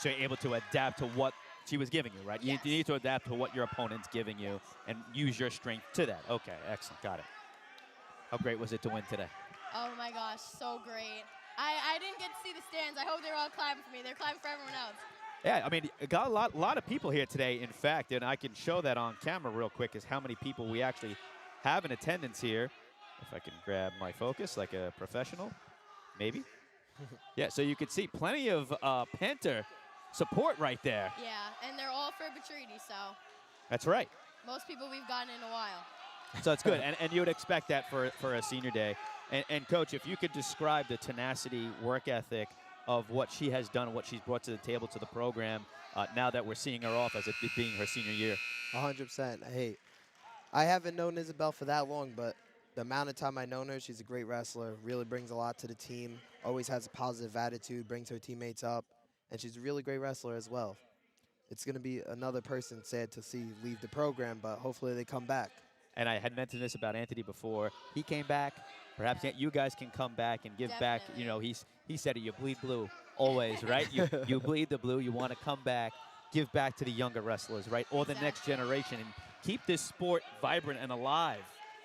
So you're able to adapt to what she was giving you, right? Yes. You need to adapt to what your opponent's giving you and use your strength to that. Okay, excellent, got it. How great was it to win today? Oh my gosh, so great. I didn't get to see the stands. I hope they were all clapping for me. They're clapping for everyone else. Yeah, I mean, got a lot of people here today, in fact, and I can show that on camera real quick is how many people we actually have in attendance here. If I can grab my focus like a professional, maybe. Yeah, so you can see plenty of Panther support right there. Yeah, and they're all for Petrides, so That's right. most people we've gotten in a while. So it's good, and you would expect that for a senior day. And Coach, if you could describe the tenacity, work ethic of what she has done, what she's brought to the table, to the program, now that we're seeing her off as it being her senior year. 100%. Hey, I haven't known Isabel for that long, but the amount of time I've known her, she's a great wrestler, really brings a lot to the team, always has a positive attitude, brings her teammates up, and she's a really great wrestler as well. It's going to be another person sad to see leave the program, but hopefully they come back. And I had mentioned this about Anthony before. He came back. Perhaps you guys can come back and give back. You know, he said it, you bleed blue always, right? You bleed the blue. You want to come back, give back to the younger wrestlers, right? Or the next generation, and keep this sport vibrant and alive,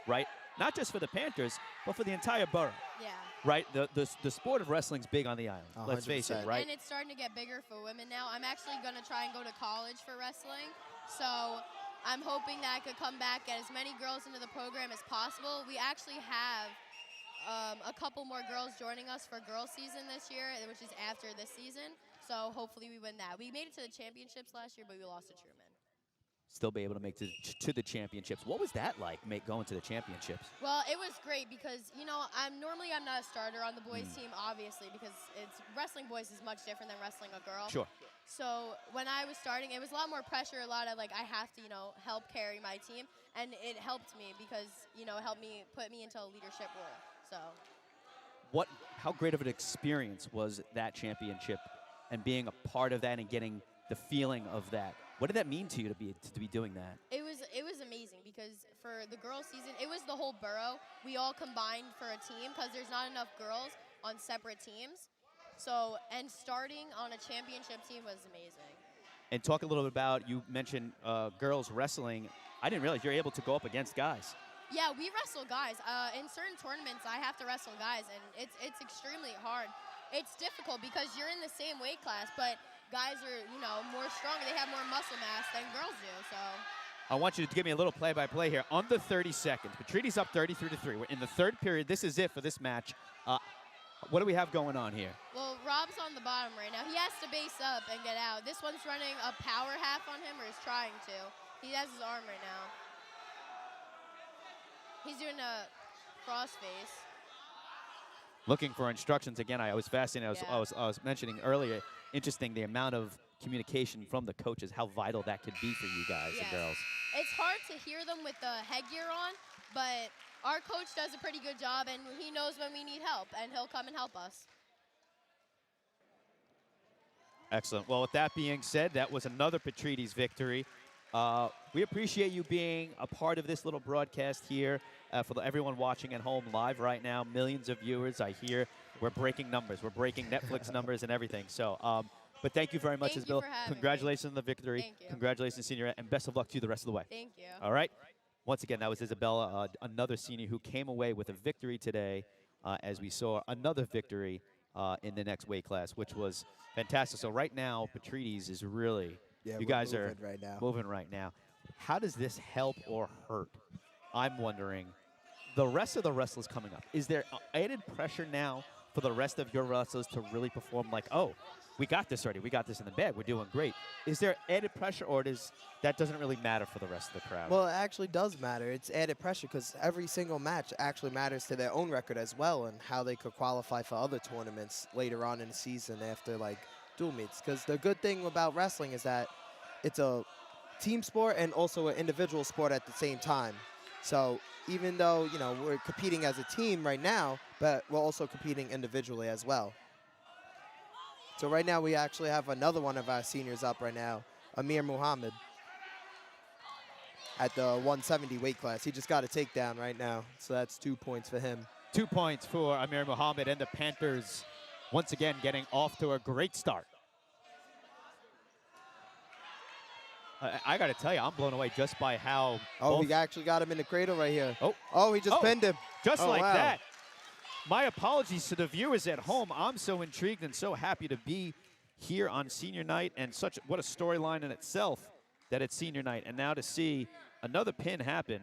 right? Not just for the Panthers, but for the entire borough. Yeah. Right? The sport of wrestling's big on the island. Let's face it, 100%. right? And it's starting to get bigger for women now. I'm actually going to try and go to college for wrestling. So I'm hoping that I could come back, get as many girls into the program as possible. We actually have a couple more girls joining us for girls season this year, which is after this season. So hopefully we win that. We made it to the championships last year, but we lost to Truman. Still be able to make to the championships. What was that like, going to the championships? Well, it was great because, I'm not a starter on the boys team, obviously, because wrestling boys is much different than wrestling a girl. Sure. So when I was starting, it was a lot more pressure, a lot of I have to, help carry my team. And it helped me because, it helped me put me into a leadership role. So. How great of an experience was that championship and being a part of that and getting the feeling of that? What did that mean to you to be doing that? It was amazing because for the girls' season, it was the whole borough. We all combined for a team because there's not enough girls on separate teams. So, and starting on a championship team was amazing. And talk a little bit about, you mentioned girls wrestling. I didn't realize you're able to go up against guys. Yeah, we wrestle guys. In certain tournaments, I have to wrestle guys, and it's extremely hard. It's difficult because you're in the same weight class, but guys are, you know, more stronger. They have more muscle mass than girls do, so. I want you to give me a little play-by-play here. Under 30 seconds. Petrides up 33-3. We're in the third period. This is it for this match. What do we have going on here? Well, Rob's on the bottom right now. He has to base up and get out. This one's running a power half on him, or is trying to. He has his arm right now. He's doing a crossface. Looking for instructions again. I was fascinated. Yeah. I was mentioning earlier. Interesting the amount of communication from the coaches. How vital that could be for you guys and Yes. girls. It's hard to hear them with the headgear on, but our coach does a pretty good job, and he knows when we need help, and he'll come and help us. Excellent. Well, with that being said, that was another Petrides victory. We appreciate you being a part of this little broadcast here for everyone watching at home live right now. Millions of viewers. I hear we're breaking numbers. We're breaking Netflix numbers and everything. So, but thank you very much, Thank you Isabella. for having me. Congratulations on the victory. Thank you. Congratulations, senior, and best of luck to you the rest of the way. Thank you. All right. Once again, that was Isabella, another senior who came away with a victory today, as we saw another victory in the next weight class, which was fantastic. So right now, Petrides is really, Yeah, you we're guys are moving right now. moving right now. How does this help or hurt? I'm wondering, the rest of the wrestlers coming up, is there added pressure now for the rest of your wrestlers to really perform like, oh, we got this already, we got this in the bag, we're doing great? Is there added pressure, or that doesn't really matter for the rest of the crowd? Well, it actually does matter. It's added pressure because every single match actually matters to their own record as well, and how they could qualify for other tournaments later on in the season after like dual meets. Because the good thing about wrestling is that it's a team sport and also an individual sport at the same time. So even though, you know, we're competing as a team right now, but we're also competing individually as well. So right now we actually have another one of our seniors up right now, Amir Muhammad, at the 170 weight class. He just got a takedown right now, so that's 2 points for him. 2 points for Amir Muhammad, and the Panthers once again getting off to a great start. I got to tell you, I'm blown away just by how. Oh, he actually got him in the cradle right here. Oh, Oh, he just pinned him. just Oh, like wow. that. My apologies to the viewers at home. I'm so intrigued and so happy to be here on senior night, and what a storyline in itself that it's senior night. And now to see another pin happen,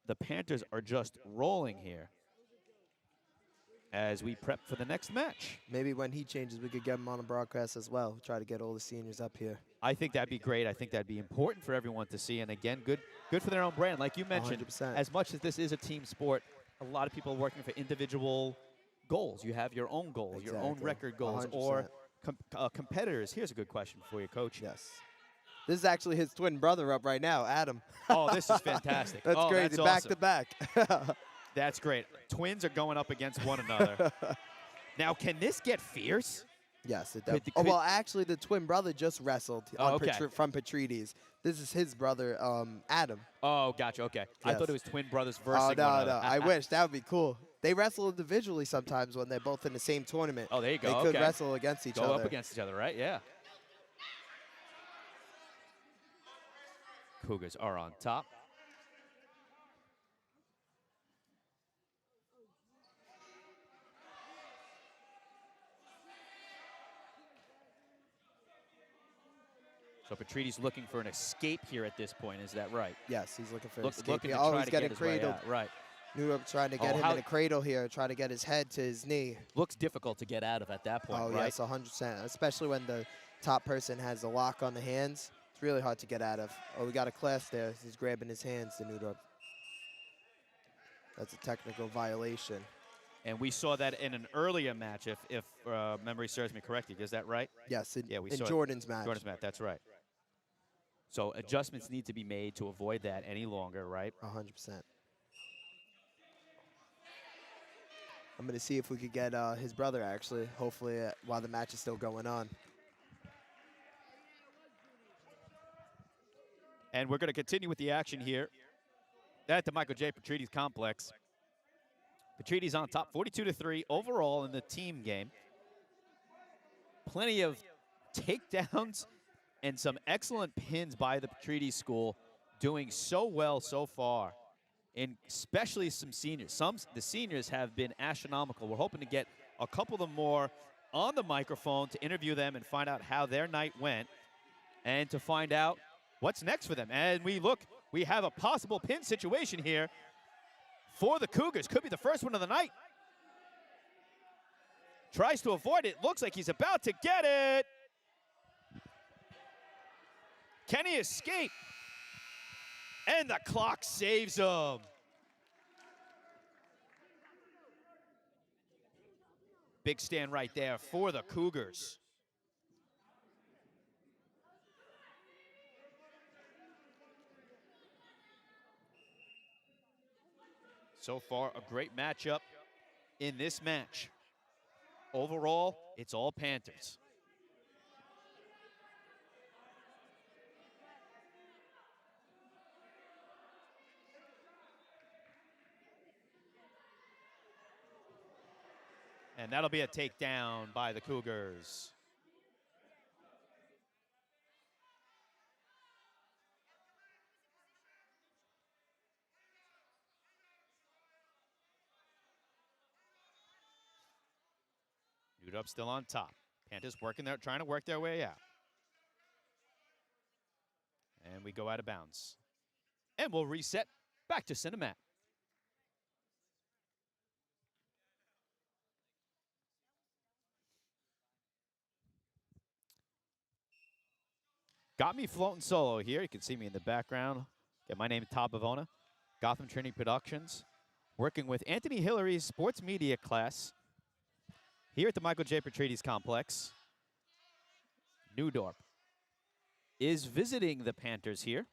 the Panthers are just rolling here as we prep for the next match. Maybe when he changes, we could get him on a broadcast as well. Try to get all the seniors up here. I think that'd be great. I think that'd be important for everyone to see. And again, good for their own brand. Like you mentioned, 100%. as much as this is a team sport, a lot of people are working for individual goals. You have your own goals, your own Exactly. record goals, 100%. or competitors. Here's a good question for you, Coach. Yes. This is actually his twin brother up right now, Adam. Oh, this is fantastic. That's Oh, crazy. that's Back awesome. to back. That's great. Twins are going up against one another. Now, can this get fierce? Yes, it Could- does. could- Well, actually, the twin brother just wrestled Oh, on okay. from Petrides. This is his brother, Adam. Oh, gotcha. Okay. I Yes. thought it was twin brothers versus Oh, one no, another. no. I wish. That would be cool. They wrestle individually sometimes when they're both in the same tournament. Oh, there you go. They could Okay. wrestle against each Go other. up against each other, right? Yeah. Cougars are on top. So Petrides looking for an escape here at this point. Is that right? Yes, he's looking for Looking escape. to Oh, try he's to getting get his way cradled. out. Right. New York trying to get him how- in the cradle here, try to get his head to his knee. Looks difficult to get out of at that point, Oh, right? yes, 100%. Especially when the top person has a lock on the hands. It's really hard to get out of. Oh, we got a class there. He's grabbing his hands, the New Dorp. That's a technical violation. And we saw that in an earlier match, if memory serves me correctly. Is that right? Yes, Yeah, we in saw it. Jordan's match. Jordan's match, that's right. So adjustments need to be made to avoid that any longer, right? 100%. I'm going to see if we could get his brother, actually, hopefully, while the match is still going on. And we're going to continue with the action here at the Michael J. Petrides complex. Petrides on top, 42-3 overall in the team game. Plenty of takedowns and some excellent pins by the Petrides school, doing so well so far, and especially some seniors. The seniors have been astronomical. We're hoping to get a couple of them more on the microphone to interview them and find out how their night went and to find out what's next for them. And we have a possible pin situation here for the Cougars. Could be the first one of the night. Tries to avoid it. Looks like he's about to get it. Can he escape? And the clock saves him. Big stand right there for the Cougars. So far, a great matchup in this match. Overall, it's all Panthers. And that'll be a takedown by the Cougars. New Dorp still on top. Panthers trying to work their way out. And we go out of bounds. And we'll reset back to Cinemat. Got me floating solo here. You can see me in the background. Get my name, Todd Bavona, Gotham Trinity Productions. Working with Anthony Hillary's sports media class here at the Michael J. Petrides complex. New Dorp is visiting the Panthers here.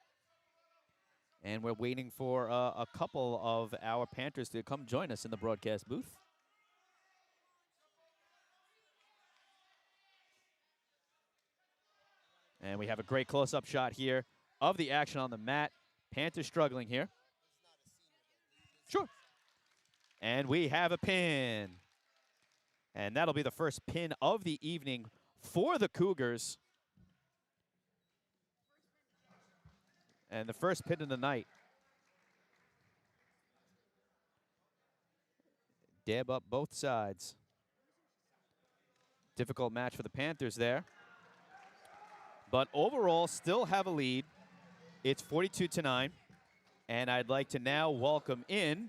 And we're waiting for a couple of our Panthers to come join us in the broadcast booth. And we have a great close-up shot here of the action on the mat. Panthers struggling here. Sure. And we have a pin. And that'll be the first pin of the evening for the Cougars. And the first pin of the night. Dab up both sides. Difficult match for the Panthers there. But overall, still have a lead. It's 42-9. And I'd like to now welcome in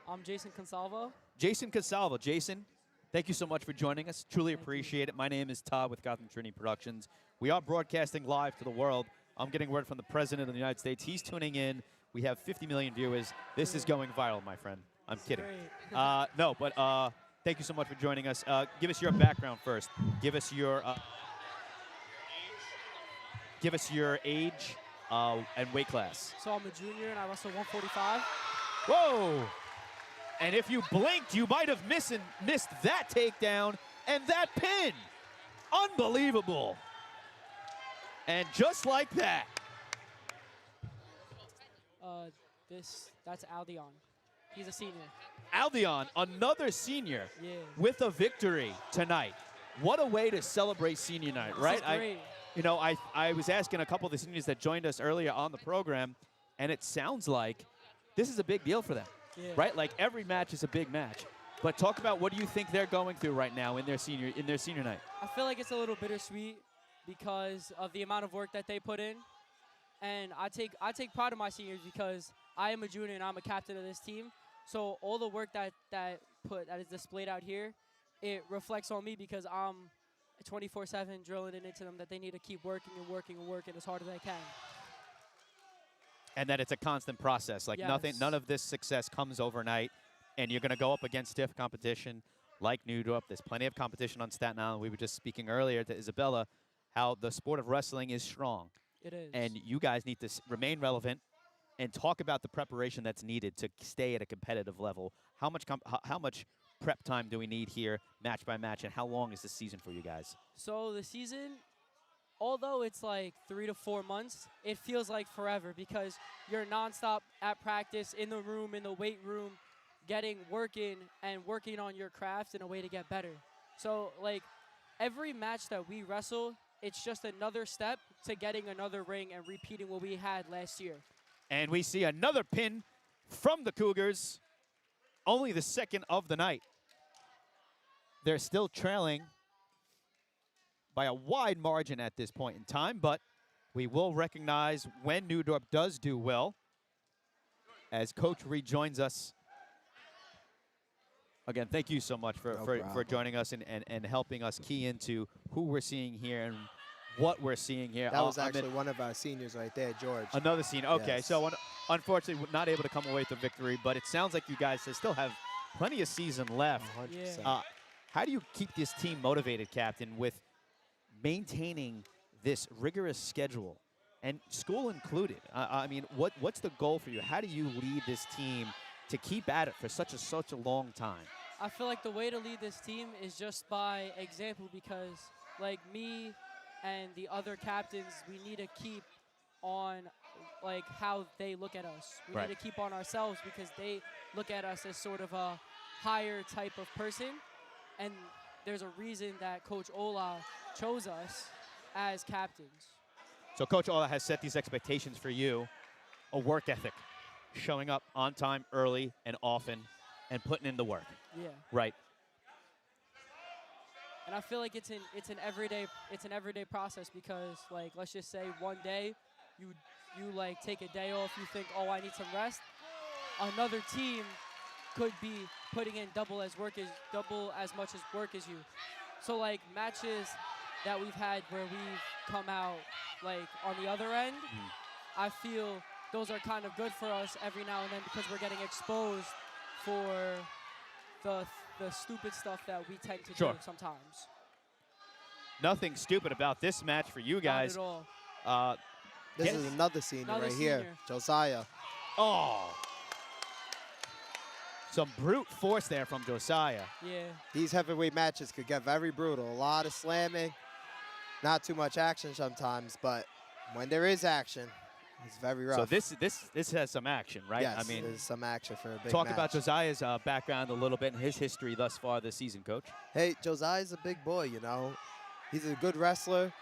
I'm Jason Consalvo. Jason Consalvo. Jason, thank you so much for joining us. Truly appreciate it. My name is Todd with Gotham Trinity Productions. We are broadcasting live to the world. I'm getting word from the President of the United States. He's tuning in. We have 50 million viewers. This is going viral, my friend. I'm kidding. No, but thank you so much for joining us. Give us your background first. Give us your age and weight class. So I'm a junior and I wrestle 145. Whoa! And if you blinked, you might have missed that takedown and that pin. Unbelievable. And just like that. That's Aldion. He's a senior. Aldion, another senior, Yeah. with a victory tonight. What a way to celebrate senior night, right? This is great. I was asking a couple of the seniors that joined us earlier on the program, and it sounds like this is a big deal for them, Yeah. right? Like every match is a big match. But talk about what do you think they're going through right now in their senior night? I feel like it's a little bittersweet because of the amount of work that they put in. And I take pride in my seniors because I am a junior and I'm a captain of this team. So all the work that is displayed out here, it reflects on me because I'm 24/7 drilling it into them that they need to keep working and working and working as hard as they can. And that it's a constant process. Like Yes. none of this success comes overnight. And you're going to go up against stiff competition like New Dorp. There's plenty of competition on Staten Island. We were just speaking earlier to Isabella how the sport of wrestling is strong. It is. And you guys need to remain relevant and talk about the preparation that's needed to stay at a competitive level. How much prep time do we need here, match by match, and how long is the season for you guys? So the season, although it's like 3 to 4 months, it feels like forever because you're nonstop at practice, in the room, in the weight room, working on your craft in a way to get better. So like every match that we wrestle, it's just another step to getting another ring and repeating what we had last year. And we see another pin from the Cougars, only the second of the night. They're still trailing by a wide margin at this point in time, but we will recognize when New Dorp does do well as Coach rejoins us. Again, thank you so much for joining us and helping us key into who we're seeing here and what we're seeing here. That was actually one of our seniors right there, George. Another senior. Okay, Yes. so unfortunately not able to come away with the victory, but it sounds like you guys still have plenty of season left. 100%. Yeah. How do you keep this team motivated, Captain, with maintaining this rigorous schedule and school included? I mean, what's the goal for you? How do you lead this team to keep at it for such a long time? I feel like the way to lead this team is just by example because, like, me and the other captains, we need to keep on, like, how they look at us. We Right. need to keep on ourselves because they look at us as sort of a higher type of person. And there's a reason that Coach Ola chose us as captains. So Coach Ola has set these expectations for you, a work ethic, showing up on time, early, and often, and putting in the work. Yeah. Right. And I feel like it's an everyday process because, like, let's just say one day you like take a day off, you think, oh, I need some rest. Another team could be putting in double as much as work as you. So like matches that we've had where we've come out like on the other end, I feel those are kind of good for us every now and then because we're getting exposed for the stupid stuff that we tend to do sometimes. Nothing stupid about this match for you guys. Not at all. This is another senior Another right senior. here, Josiah. Oh. Some brute force there from Josiah. Yeah. These heavyweight matches could get very brutal. A lot of slamming, not too much action sometimes, but when there is action, it's very rough. So this has some action, right? Yes, I mean, there's some action for a big talk match. about Josiah's background a little bit and his history thus far this season, Coach. Hey, Josiah's a big boy, you know. He's a good wrestler.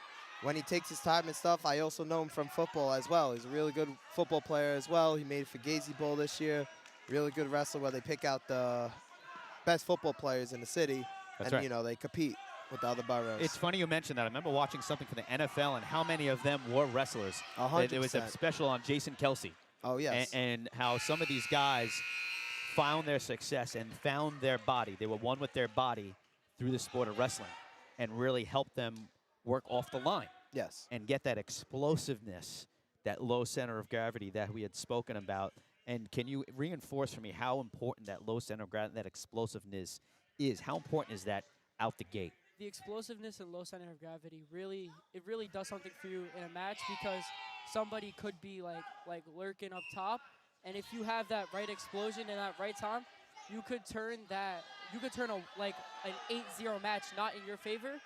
When he takes his time and stuff, I also know him from football as well. He's a really good football player as well. He made it for Gazy Bowl this year. Really good wrestler where they pick out the best football players in the city. That's and, right. you know, they compete with the other boroughs. It's funny you mentioned that. I remember watching something for the NFL and how many of them were wrestlers. 100%. There was a special on Jason Kelsey. Oh, yes. And how some of these guys found their success and found their body. They were one with their body through the sport of wrestling and really helped them work off the line. Yes. And get that explosiveness, that low center of gravity that we had spoken about. And can you reinforce for me how important that low center of gravity, that explosiveness is? How important is that out the gate? The explosiveness and low center of gravity really does something for you in a match because somebody could be like lurking up top, and if you have that right explosion in that right time, you could turn an 8-0 match not in your favor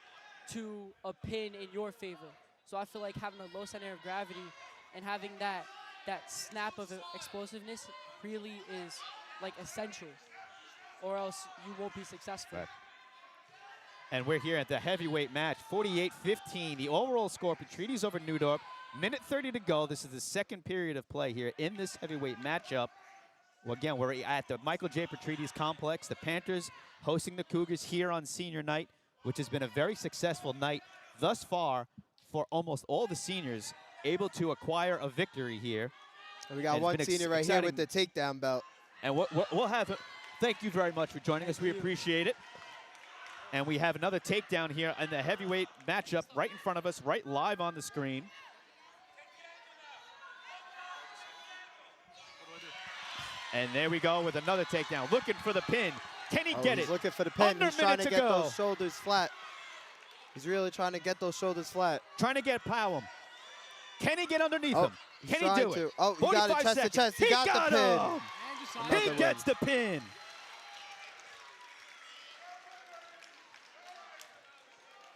to a pin in your favor. So I feel like having a low center of gravity and having that snap of explosiveness really is like essential, or else you won't be successful. Right. And we're here at the heavyweight match, 48-15. The overall score, Petrides over New Dorp. Minute 30 to go. This is the second period of play here in this heavyweight matchup. Well, again, we're at the Michael J. Petrides complex. The Panthers hosting the Cougars here on senior night, which has been a very successful night thus far for almost all the seniors, able to acquire a victory here. And we got And one it's been senior right here with the takedown belt. And we'll have, thank you very much for joining us. We appreciate it. And we have another takedown here in the heavyweight matchup right in front of us, right live on the screen. And there we go with another takedown, looking for the pin. Can he get He's it? looking for the pin. Under He's trying minute to to get go. those shoulders flat. He's really trying to get those shoulders flat. Trying to get Powell. Can he get underneath Oh, him? he's Can he trying do to. it? Oh, he got it 45 chest to seconds. chest. He got the pin. him. Another He win. gets the pin.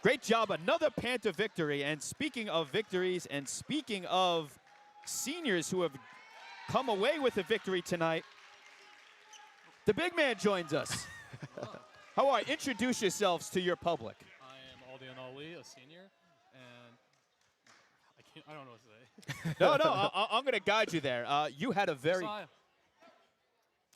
Great job, another Panther victory. And speaking of victories and speaking of seniors who have come away with a victory tonight, the big man joins us. How are you? Introduce yourselves to your public. I am Aldian Ali, a senior, and I don't know what to say. No, I'm going to guide you there. You had a very... Josiah.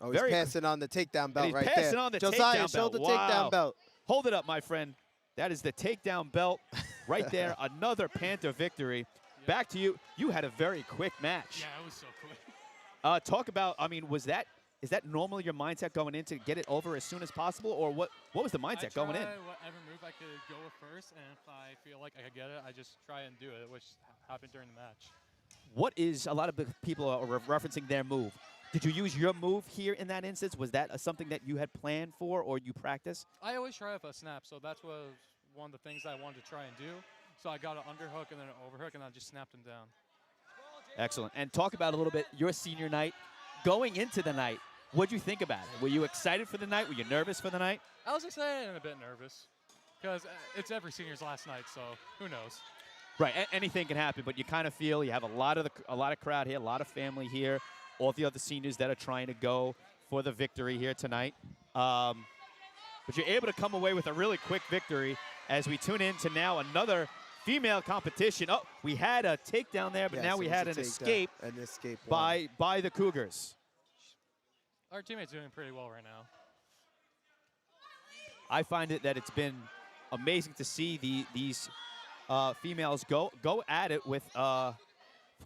Oh, he's Very- passing on the takedown belt he's right passing there. on the Josiah, takedown show belt. the Wow. takedown belt. Hold it up, my friend. That is the takedown belt right there. Another Panther victory. Back to you. You had a very quick match. Yeah, it was so quick. Talk about, I mean, is that normally your mindset going in to get it over as soon as possible, or what was the mindset going in? I try whatever move I could go with first, and if I feel like I could get it, I just try and do it, which happened during the match. What is, a lot of people are referencing their move. Did you use your move here in that instance? Was that something that you had planned for or you practiced? I always try with a snap, so that was one of the things I wanted to try and do. So I got an underhook and then an overhook, and I just snapped him down. Excellent. And talk about a little bit your senior night. Going into the night, what'd you think about it? Were you excited for the night? Were you nervous for the night? I was excited and a bit nervous because it's every senior's last night, so who knows? Right, anything can happen, but you kind of feel you have a lot of crowd here, a lot of family here, all the other seniors that are trying to go for the victory here tonight. But you're able to come away with a really quick victory as we tune in to now another female competition. Oh, we had a takedown there, but Yes, now it we was had a an takedown. escape One. by the Cougars. Our teammate's doing pretty well right now. I find it that it's been amazing to see these females go at it with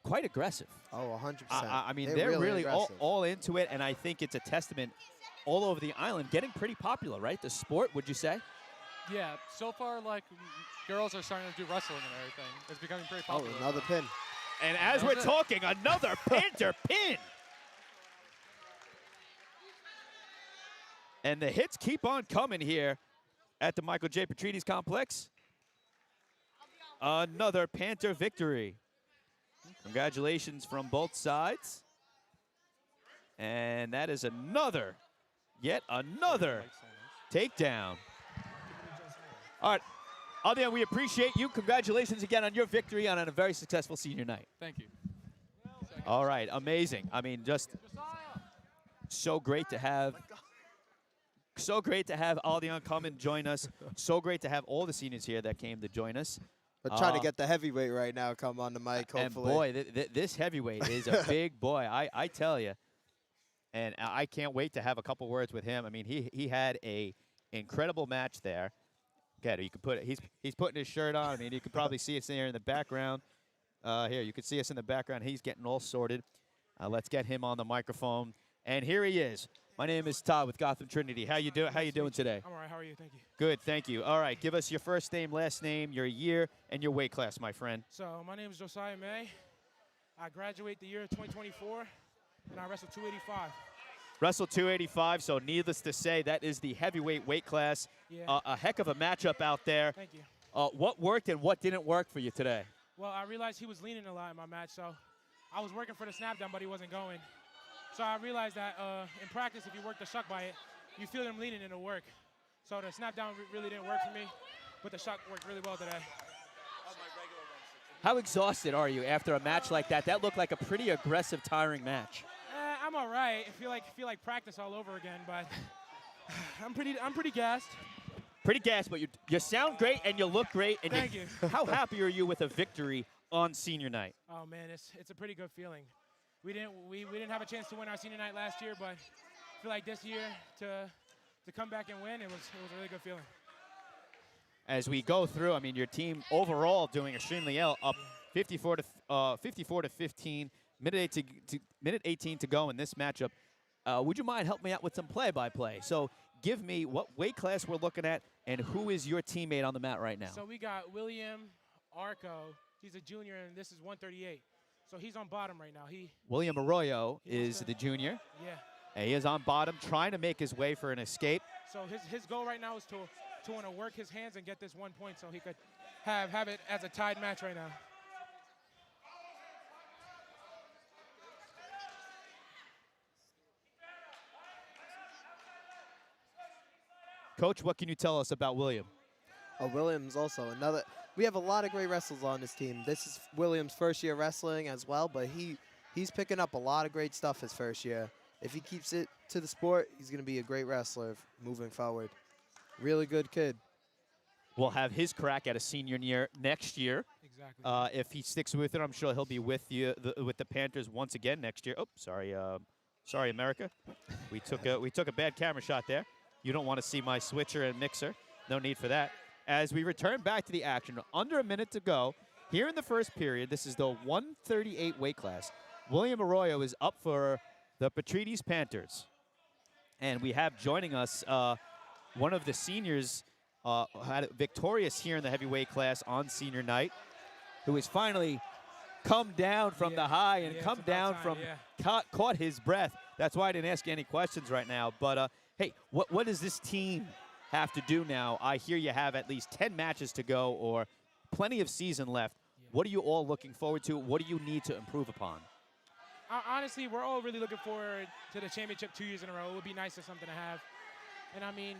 quite aggressive. Oh, 100%. I mean, they're really all into it, and I think it's a testament all over the island, getting pretty popular, right? The sport, would you say? Yeah, so far, like, girls are starting to do wrestling and everything. It's becoming pretty Oh, popular. another pin. And as we're talking, another Panther pin. And the hits keep on coming here at the Michael J. Petrides complex. Another Panther victory. Congratulations from both sides. And that is yet another takedown. All right, Aldian, we appreciate you. Congratulations again on your victory and on a very successful senior night. Thank you. All right, amazing. I mean, just so great to have Aldian come and join us. So great to have all the seniors here that came to join us. We're trying to get the heavyweight right now come on the mic, hopefully. And boy, this heavyweight is a big boy, I tell you. And I can't wait to have a couple words with him. I mean, he had a incredible match there. Okay, you can put it. He's putting his shirt on. I mean, you can probably see us there in the background. Here, you can see us in the background. He's getting all sorted. Let's get him on the microphone. And here he is. My name is Todd with Gotham Trinity. How you doing today? I'm all right. How are you? Thank you. Good, thank you. All right, give us your first name, last name, your year, and your weight class, my friend. So my name is Josiah May. I graduate the year 2024, and I wrestle 285. Wrestle 285, so needless to say, that is the heavyweight weight class. Yeah. A heck of a matchup out there. Thank you. What worked and what didn't work for you today? Well, I realized he was leaning a lot in my match, so I was working for the snap down, but he wasn't going. So I realized that in practice, if you work the shuck by it, you feel him leaning and it'll work. So the snap down really didn't work for me, but the shuck worked really well today. How exhausted are you after a match like that? That looked like a pretty aggressive, tiring match. I'm all right. I feel like practice all over again, but I'm pretty gassed. Pretty gassed, but you sound great and you look great. And Thank you. How happy are you with a victory on senior night? Oh man, it's a pretty good feeling. We didn't have a chance to win our senior night last year, but I feel like this year to come back and win, it was a really good feeling. As we go through, I mean, your team overall doing extremely well, up 54 to 15. Minute 18 to go in this matchup. Would you mind helping me out with some play-by-play? So give me what weight class we're looking at and who is your teammate on the mat right now. So we got William Arco. He's a junior, and this is 138. So he's on bottom right now. William Arroyo is the junior. Yeah. And he is on bottom, trying to make his way for an escape. So his goal right now is to want to work his hands and get this 1 point so he could have it as a tied match right now. Coach, what can you tell us about William? Oh, Williams also another. We have a lot of great wrestlers on this team. This is Williams' first year wrestling as well, but he's picking up a lot of great stuff his first year. If he keeps it to the sport, he's going to be a great wrestler moving forward. Really good kid. Will have his crack at a senior year next year. Exactly. If he sticks with it, I'm sure he'll be with with the Panthers once again next year. Oh, sorry, America. We took a bad camera shot there. You don't want to see my switcher and mixer. No need for that. As we return back to the action, under a minute to go here in the first period. This is the 138 weight class. William Arroyo is up for the Petrides Panthers, and we have joining us one of the seniors. Had it victorious here in the heavyweight class on senior night, who has finally come down from the high and come down from caught his breath. That's why I didn't ask you any questions right now. But hey, what does this team have to do now? I hear you have at least 10 matches to go or plenty of season left. What are you all looking forward to? What do you need to improve upon? Honestly, we're all really looking forward to the championship 2 years in a row. It would be nice to something to have. And I mean,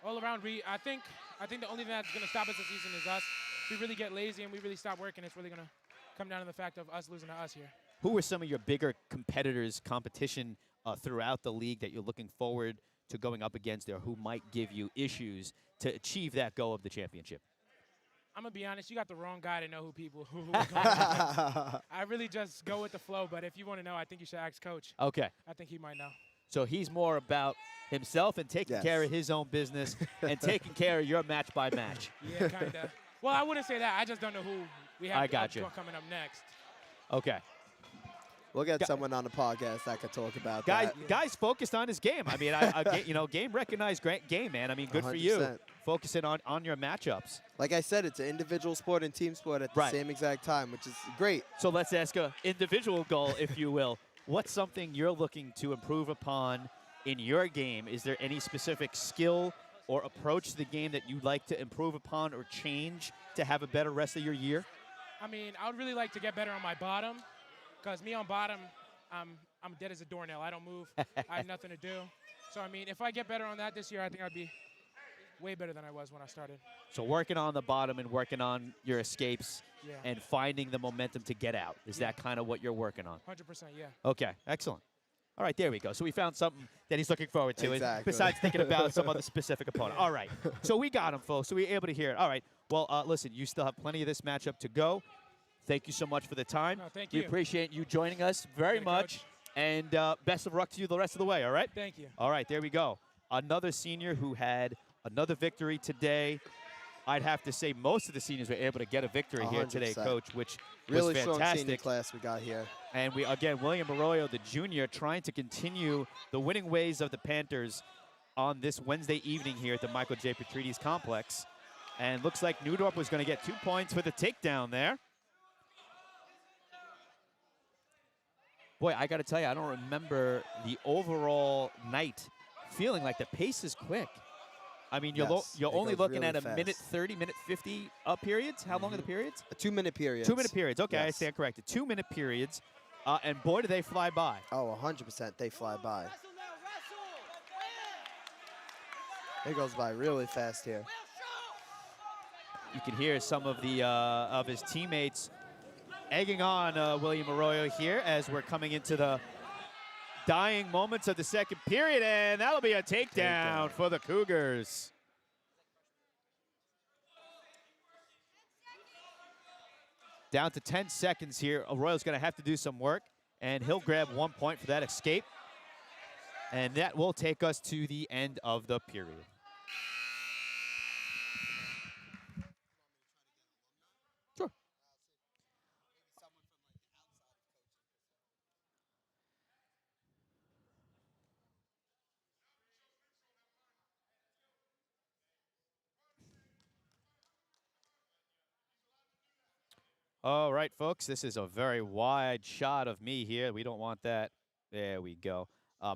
all around, I think the only thing that's going to stop us this season is us. If we really get lazy and we really stop working, it's really going to come down to the fact of us losing to us here. Who are some of your bigger competitors, competition throughout the league that you're looking forward to going up against, or who might give you issues to achieve that goal of the championship? I'm going to be honest, you got the wrong guy to know who we're going against. I really just go with the flow, but if you want to know, I think you should ask Coach. Okay. I think he might know. So he's more about himself and taking care of his own business and taking care of your match by match. Yeah, kind of. Well, I wouldn't say that. I just don't know who we have coming up next. Okay. We'll get someone on the podcast that could talk about that. Guys focused on his game. I mean, game recognized great game, man. I mean, good 100%. For you. Focusing on your matchups. Like I said, it's an individual sport and team sport at the same exact time, which is great. So let's ask an individual goal, if you will. What's something you're looking to improve upon in your game? Is there any specific skill or approach to the game that you'd like to improve upon or change to have a better rest of your year? I mean, I would really like to get better on my bottom, because me on bottom, I'm dead as a doornail. I don't move. I have nothing to do. So, I mean, if I get better on that this year, I think I'd be way better than I was when I started. So working on the bottom and working on your escapes and finding the momentum to get out. Is that kind of what you're working on? 100%, yeah. Okay, excellent. All right, there we go. So we found something that he's looking forward to, exactly. besides thinking about some other specific opponent. All right, so we got him, folks. So we were able to hear it. All right, well, listen, you still have plenty of this matchup to go. Thank you so much for the time. No, thank you. We appreciate you joining us very much. Coach. And best of luck to you the rest of the way, all right? Thank you. All right, there we go. Another senior who had another victory today. I'd have to say most of the seniors were able to get a victory 100%. Here today, Coach, which really was fantastic. Strong senior class we got here. And again, William Arroyo, the junior, trying to continue the winning ways of the Panthers on this Wednesday evening here at the Michael J. Petrides Complex. And looks like New Dorp was going to get 2 points for the takedown there. Boy, I got to tell you, I don't remember the overall night feeling like the pace is quick. I mean, you're only looking really at a fast. minute 30, minute 50 periods. How long are the periods? 2 minute periods. 2 minute periods. Okay, I stand corrected. 2 minute periods. And boy, do they fly by. Oh, 100% they fly by. It goes by really fast here. You can hear some of the of his teammates egging on William Arroyo here as we're coming into the dying moments of the second period, and that'll be a takedown for the Cougars. Down to 10 seconds here. Arroyo's going to have to do some work, and he'll grab 1 point for that escape. And that will take us to the end of the period. Sure. All right, folks, this is a very wide shot of me here. We don't want that. There we go.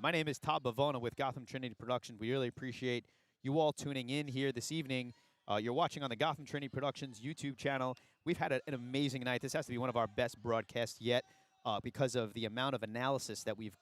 My name is Todd Bavona with Gotham Trinity Productions. We really appreciate you all tuning in here this evening. You're watching on the Gotham Trinity Productions YouTube channel. We've had an amazing night. This has to be one of our best broadcasts yet because of the amount of analysis that we've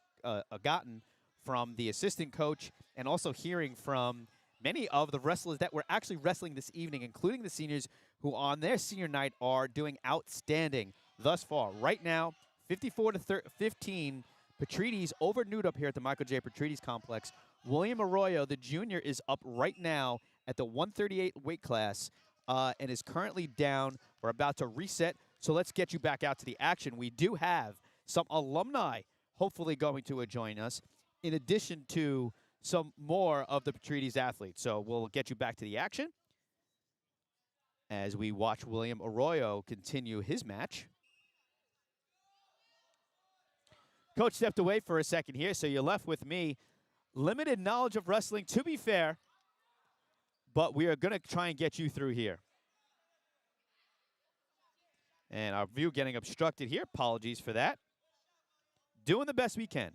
gotten from the assistant coach and also hearing from many of the wrestlers that were actually wrestling this evening, including the seniors who on their senior night are doing outstanding thus far. Right now, 54 to 15, Petrides over New Dorp here at the Michael J. Petrides Complex. William Arroyo, the junior, is up right now at the 138 weight class and is currently down. We're about to reset, so let's get you back out to the action. We do have some alumni hopefully going to join us, in addition to some more of the Petrides athletes. So we'll get you back to the action as we watch William Arroyo continue his match. Coach stepped away for a second here, so you're left with me. Limited knowledge of wrestling, to be fair, but we are going to try and get you through here. And our view getting obstructed here. Apologies for that. Doing the best we can.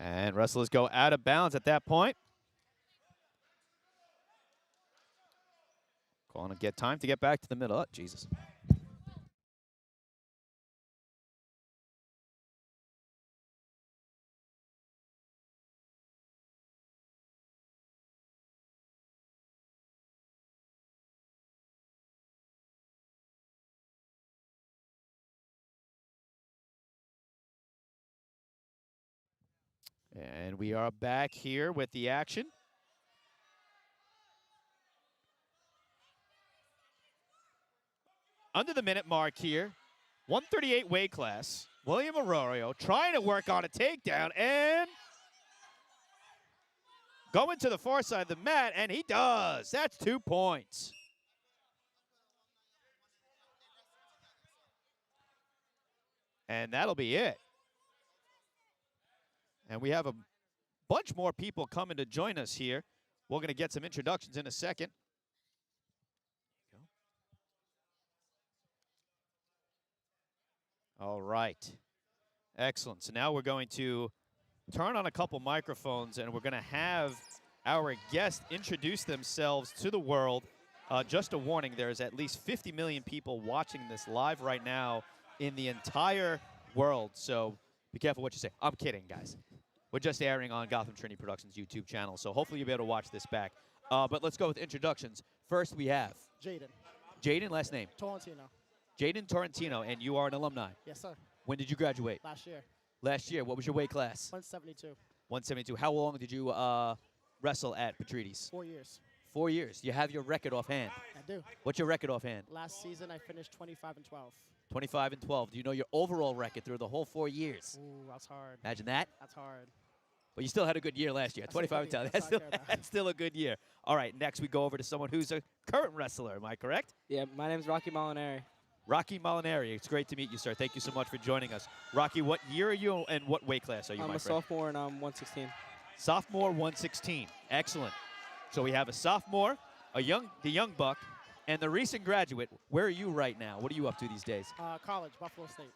And wrestlers go out of bounds at that point. Going to get time to get back to the middle. Oh, Jesus. And we are back here with the action. Under the minute mark here, 138 weight class. William Arroyo trying to work on a takedown and going to the far side of the mat, and he does. That's 2 points. And that'll be it. And we have a bunch more people coming to join us here. We're going to get some introductions in a second. All right. Excellent. So now we're going to turn on a couple microphones, and we're going to have our guests introduce themselves to the world. Just a warning, there's at least 50 million people watching this live right now in the entire world. So be careful what you say. I'm kidding, guys. We're just airing on Gotham Trinity Productions YouTube channel, so hopefully you'll be able to watch this back. But let's go with introductions. First, we have Jaden. Jaden, last name? Tolentino. Jaden Torrentino, and you are an alumni. Yes, sir. When did you graduate? Last year. Last year. What was your weight class? 172. 172. How long did you wrestle at Petrides? 4 years. 4 years. You have your record offhand. I do. What's your record offhand? Last season, I finished 25 and 12. 25 and 12. Do you know your overall record through the whole 4 years? Ooh, that's hard. Imagine that. That's hard. But you still had a good year last year. 25 and 12. That's still a good year. All right, next we go over to someone who's a current wrestler. Am I correct? Yeah, my name's Rocky Molinari. Rocky Molinari. It's great to meet you, sir. Thank you so much for joining us. Rocky, what year are you and what weight class are you, I'm my a friend? sophomore and I'm 116. Sophomore, 116. Excellent. So we have a sophomore, the young buck, and the recent graduate. Where are you right now? What are you up to these days? College, Buffalo State.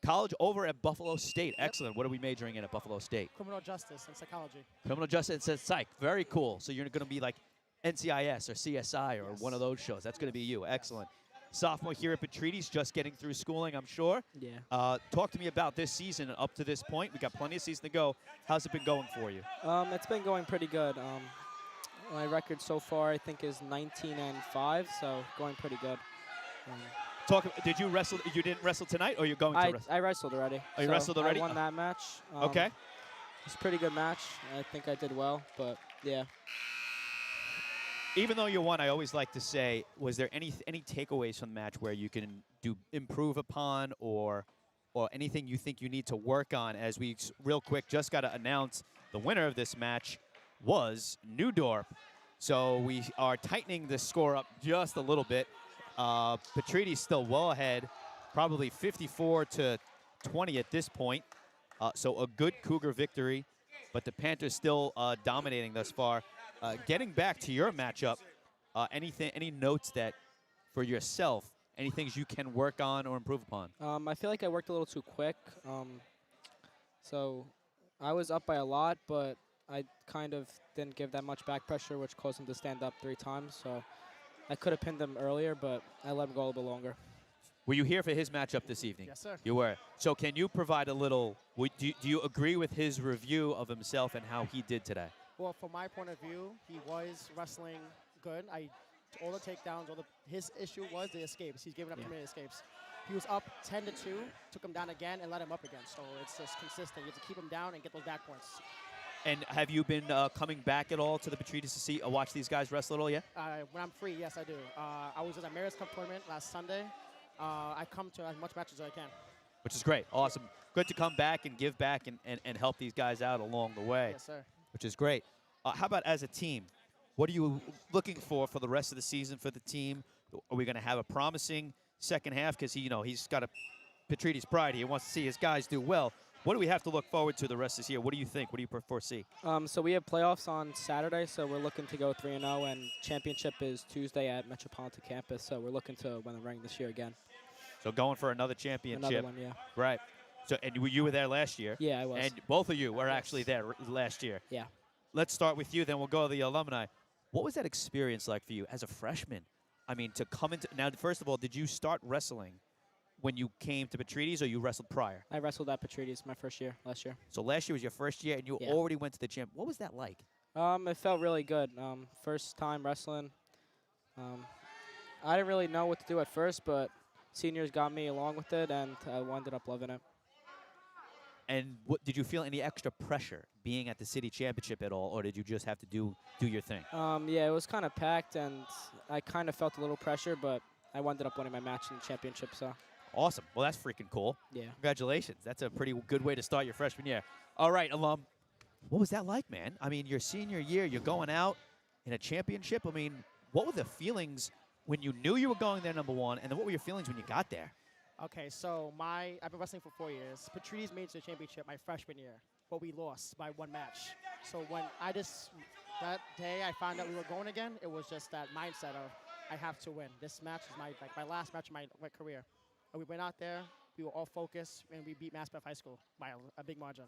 College over at Buffalo State. Excellent. What are we majoring in at Buffalo State? Criminal justice and psychology. Criminal justice and psych. Very cool. So you're going to be like NCIS or CSI or one of those shows. That's going to be you. Excellent. Sophomore here at Petrides, just getting through schooling, I'm sure. Yeah. Talk to me about this season up to this point. We got plenty of season to go. How's it been going for you? It's been going pretty good. My record so far, I think, is 19 and 5, so going pretty good. Did you wrestle? You didn't wrestle tonight, or you're going to wrestle? I wrestled already. Oh, you wrestled already? I won that match. Okay. It's a pretty good match. I think I did well, but yeah. Even though you won, I always like to say, was there any takeaways from the match where you can improve upon, or anything you think you need to work on? As we real quick just got to announce the winner of this match was New Dorp. So we are tightening the score up just a little bit. Petrides still well ahead, probably 54 to 20 at this point. So a good Cougar victory, but the Panthers still dominating thus far. Getting back to your matchup, any notes that for yourself, any things you can work on or improve upon? I feel like I worked a little too quick. So I was up by a lot, but I kind of didn't give that much back pressure, which caused him to stand up 3 times. So I could have pinned him earlier, but I let him go a little bit longer. Were you here for his matchup this evening? Yes, sir. You were. So can you provide a little, do you agree with his review of himself and how he did today? Well, from my point of view, he was wrestling good. All the takedowns, his issue was the escapes. He's giving up too many escapes. He was up 10-2, took him down again, and let him up again. So it's just consistent. You have to keep him down and get those back points. And have you been coming back at all to the Petrides to see, watch these guys wrestle at all yet? When I'm free, yes, I do. I was at a Mayor's Cup tournament last Sunday. I come to as much matches as I can. Which is great. Awesome. Good to come back and give back and help these guys out along the way. Yes, sir. Which is great. How about as a team? What are you looking for the rest of the season for the team? Are we going to have a promising second half? Because he's got a Petrides pride. He wants to see his guys do well. What do we have to look forward to the rest of this year? What do you think? What do you foresee? So we have playoffs on Saturday, so we're looking to go 3-0, and championship is Tuesday at Metropolitan Campus. So we're looking to win the ring this year again. So going for another championship. Another one, yeah. Right. So and you were there last year. Yeah, I was. And both of you were actually there last year. Yeah. Let's start with you, then we'll go to the alumni. What was that experience like for you as a freshman? I mean, to come into now. First of all, did you start wrestling when you came to Petrides, or you wrestled prior? I wrestled at Petrides my first year, last year. So last year was your first year, and you already went to the champ. What was that like? It felt really good. First time wrestling. I didn't really know what to do at first, but seniors got me along with it, and I ended up loving it. And did you feel any extra pressure being at the city championship at all, or did you just have to do your thing? Yeah, it was kind of packed, and I kind of felt a little pressure, but I ended up winning my match in the championship. So. Awesome. Well, that's freaking cool. Yeah. Congratulations. That's a pretty good way to start your freshman year. All right, alum. What was that like, man? I mean, your senior year, you're going out in a championship. I mean, what were the feelings when you knew you were going there, number one, and then what were your feelings when you got there? Okay, so I've been wrestling for 4 years. Petrides made it to the championship my freshman year, but we lost by 1 match. So when that day I found out we were going again, it was just that mindset of I have to win. This match is my last match of my career. And we went out there, we were all focused, and we beat Maspeth High School by a big margin.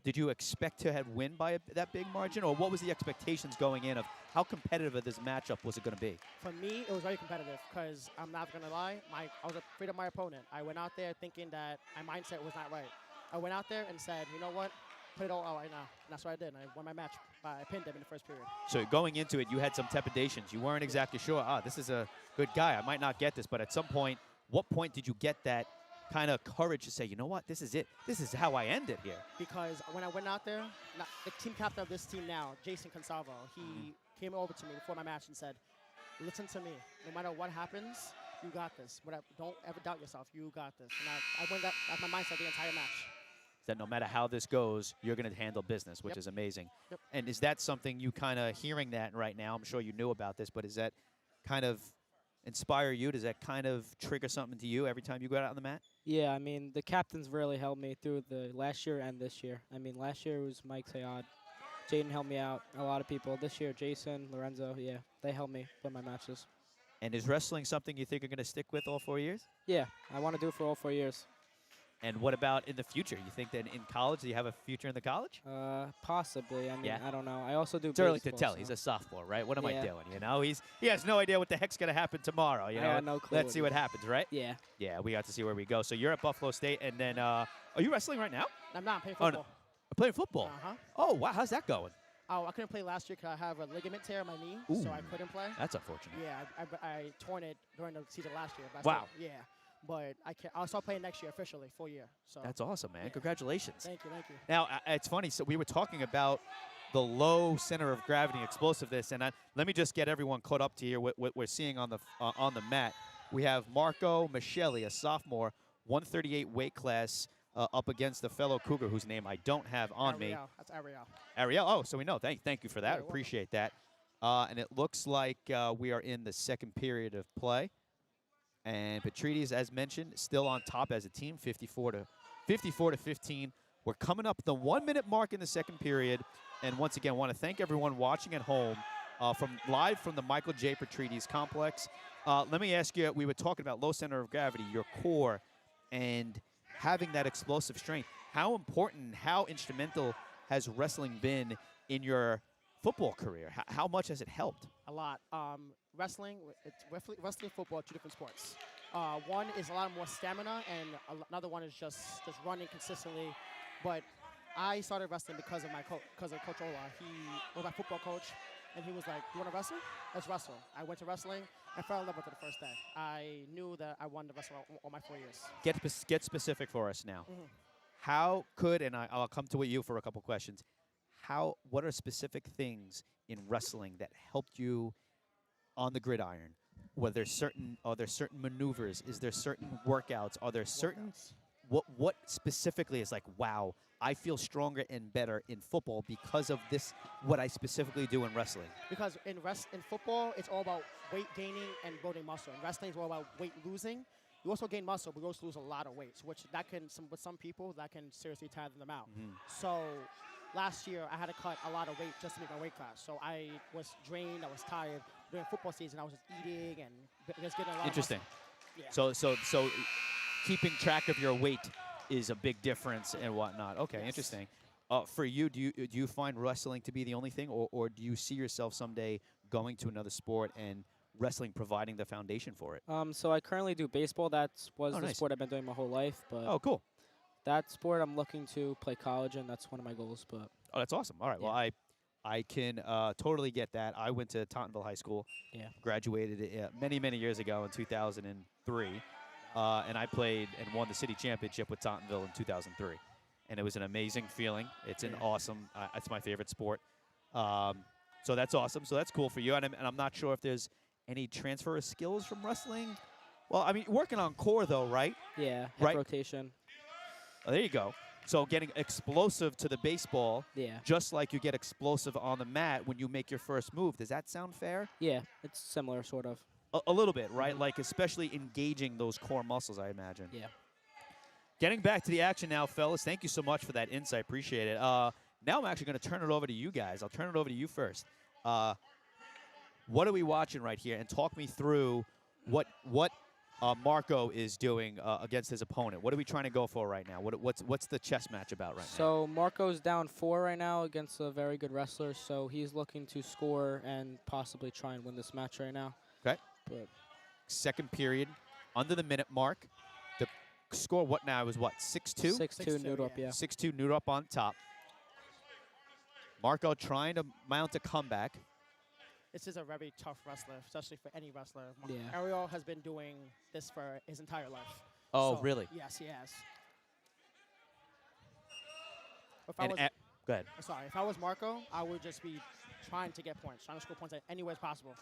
Did you expect to have win by that big margin, or what was the expectations going in of how competitive of this matchup was it going to be? For me, it was very competitive because I'm not going to lie, I was afraid of my opponent. I went out there thinking that my mindset was not right. I went out there and said, you know what, put it all out right now. And that's what I did. And I won my match. I pinned him in the first period. So going into it, you had some trepidations. You weren't exactly sure, this is a good guy. I might not get this, but at some point, what point did you get that kind of courage to say, you know what, this is it. This is how I end it here? Because when I went out there, the team captain of this team now, Jason Consalvo, he came over to me before my match and said, listen to me. No matter what happens, you got this. Don't ever doubt yourself. You got this. And I went that's my mindset the entire match. That no matter how this goes, you're going to handle business, which is amazing. Yep. And is that something you kind of hearing that right now? I'm sure you knew about this, but is that kind of inspire you? Does that kind of trigger something to you every time you go out on the mat? Yeah, I mean, the captains really helped me through the last year and this year. I mean, last year was Mike Sayad. Jaden helped me out, a lot of people. This year, Jason, Lorenzo, yeah, they helped me win my matches. And is wrestling something you think you're going to stick with all 4 years? Yeah, I want to do it for all 4 years. And what about in the future? You think that in college, do you have a future in the college? Possibly. I mean, I don't know. I also do It's early to baseball, tell. so. He's a sophomore, right? What am I doing? You know, he has no idea what the heck's going to happen tomorrow. You know, I got no clue let's see what happens, right? Yeah. Yeah, we got to see where we go. So you're at Buffalo State, and then are you wrestling right now? I'm not playing football. Oh, no. Playing football? Uh-huh. Oh, wow. How's that going? Oh, I couldn't play last year because I have a ligament tear in my knee, so I couldn't play. That's unfortunate. Yeah, I torn it during the season last year. But wow. Yeah, but I'll start playing next year officially, full year. So that's awesome, man. Yeah. Congratulations. Thank you. Now, it's funny. So we were talking about the low center of gravity explosiveness, and let me just get everyone caught up to here. What we're seeing on the mat, we have Marco Michelli, a sophomore, 138 weight class. Up against the fellow Cougar whose name I don't have on me. That's Ariel. Ariel. Oh, so we know. Thank you for that. Yeah, appreciate that. And it looks like we are in the second period of play. And Petrides, as mentioned, still on top as a team, 54 to 15. We're coming up the 1 minute mark in the second period. And once again, want to thank everyone watching at home live from the Michael J. Petrides complex. Let me ask you, we were talking about low center of gravity, your core, and having that explosive strength. How important, how instrumental has wrestling been in your football career? How much has it helped? A lot. Wrestling, wrestling, football, two different sports. One is a lot more stamina, and another one is just running consistently. But I started wrestling because of Coach Ola. He was my football coach, and he was like, "You want to wrestle? Let's wrestle." I went to wrestling and fell in love with it the first day. I knew that I wanted to wrestle all my 4 years. Get specific for us now. Mhm. How could, and I'll come to you for a couple questions, what are specific things in wrestling that helped you on the gridiron? Are there certain maneuvers? Is there certain workouts? Are there certain, what specifically is like, wow, I feel stronger and better in football because of this, what I specifically do in wrestling? Because in football, it's all about weight gaining and building muscle. In wrestling, it's all about weight losing. You also gain muscle, but you also lose a lot of weight, which with some people, that can seriously tire them out. So last year, I had to cut a lot of weight just to make my weight class. So I was drained, I was tired. During football season, I was just eating and just getting a lot Interesting. of muscle. Yeah. So keeping track of your weight is a big difference and whatnot. Okay, Yes. interesting. For you, do you find wrestling to be the only thing, or do you see yourself someday going to another sport and wrestling providing the foundation for it? So I currently do baseball. That was the nice. sport I've been doing my whole life. But Oh, cool. that sport I'm looking to play college, and that's one of my goals. But Oh, that's awesome. All right. Well, I can totally get that. I went to Tottenville High School. Yeah. Graduated many years ago in 2003, and I played and won the city championship with Tottenville in 2003, and it was an amazing feeling. It's an awesome. It's my favorite sport. So that's awesome. So that's cool for you. And I'm not sure if there's any transfer of skills from wrestling. Well, I mean, working on core though, right? yeah, hip Right. rotation. Oh, there you go. So getting explosive to the baseball, Yeah. just like you get explosive on the mat when you make your first move. Does that sound fair? Yeah, it's similar, sort of. A little bit, right? Like especially engaging those core muscles, I imagine. Yeah. Getting back to the action now, fellas. Thank you so much for that insight. Appreciate it. Now I'm actually going to turn it over to you guys. I'll turn it over to you first. What are we watching right here? And talk me through what Marco is doing against his opponent. What are we trying to go for right now? What's the chess match about right now? So Marco's down 4 right now against a very good wrestler, so he's looking to score and possibly try and win this match right now. Okay. But Second period, under the minute mark. The score what now was what? 6-2? 6-2 New Dorp, yeah. 6-2 New Dorp on top. Marco trying to mount a comeback. This is a very tough wrestler, especially for any wrestler. Yeah. Ariel has been doing this for his entire life. Oh, So, really? Yes, he has. Go ahead. If I was Marco, I would just be trying to get points, trying to score points any way as possible.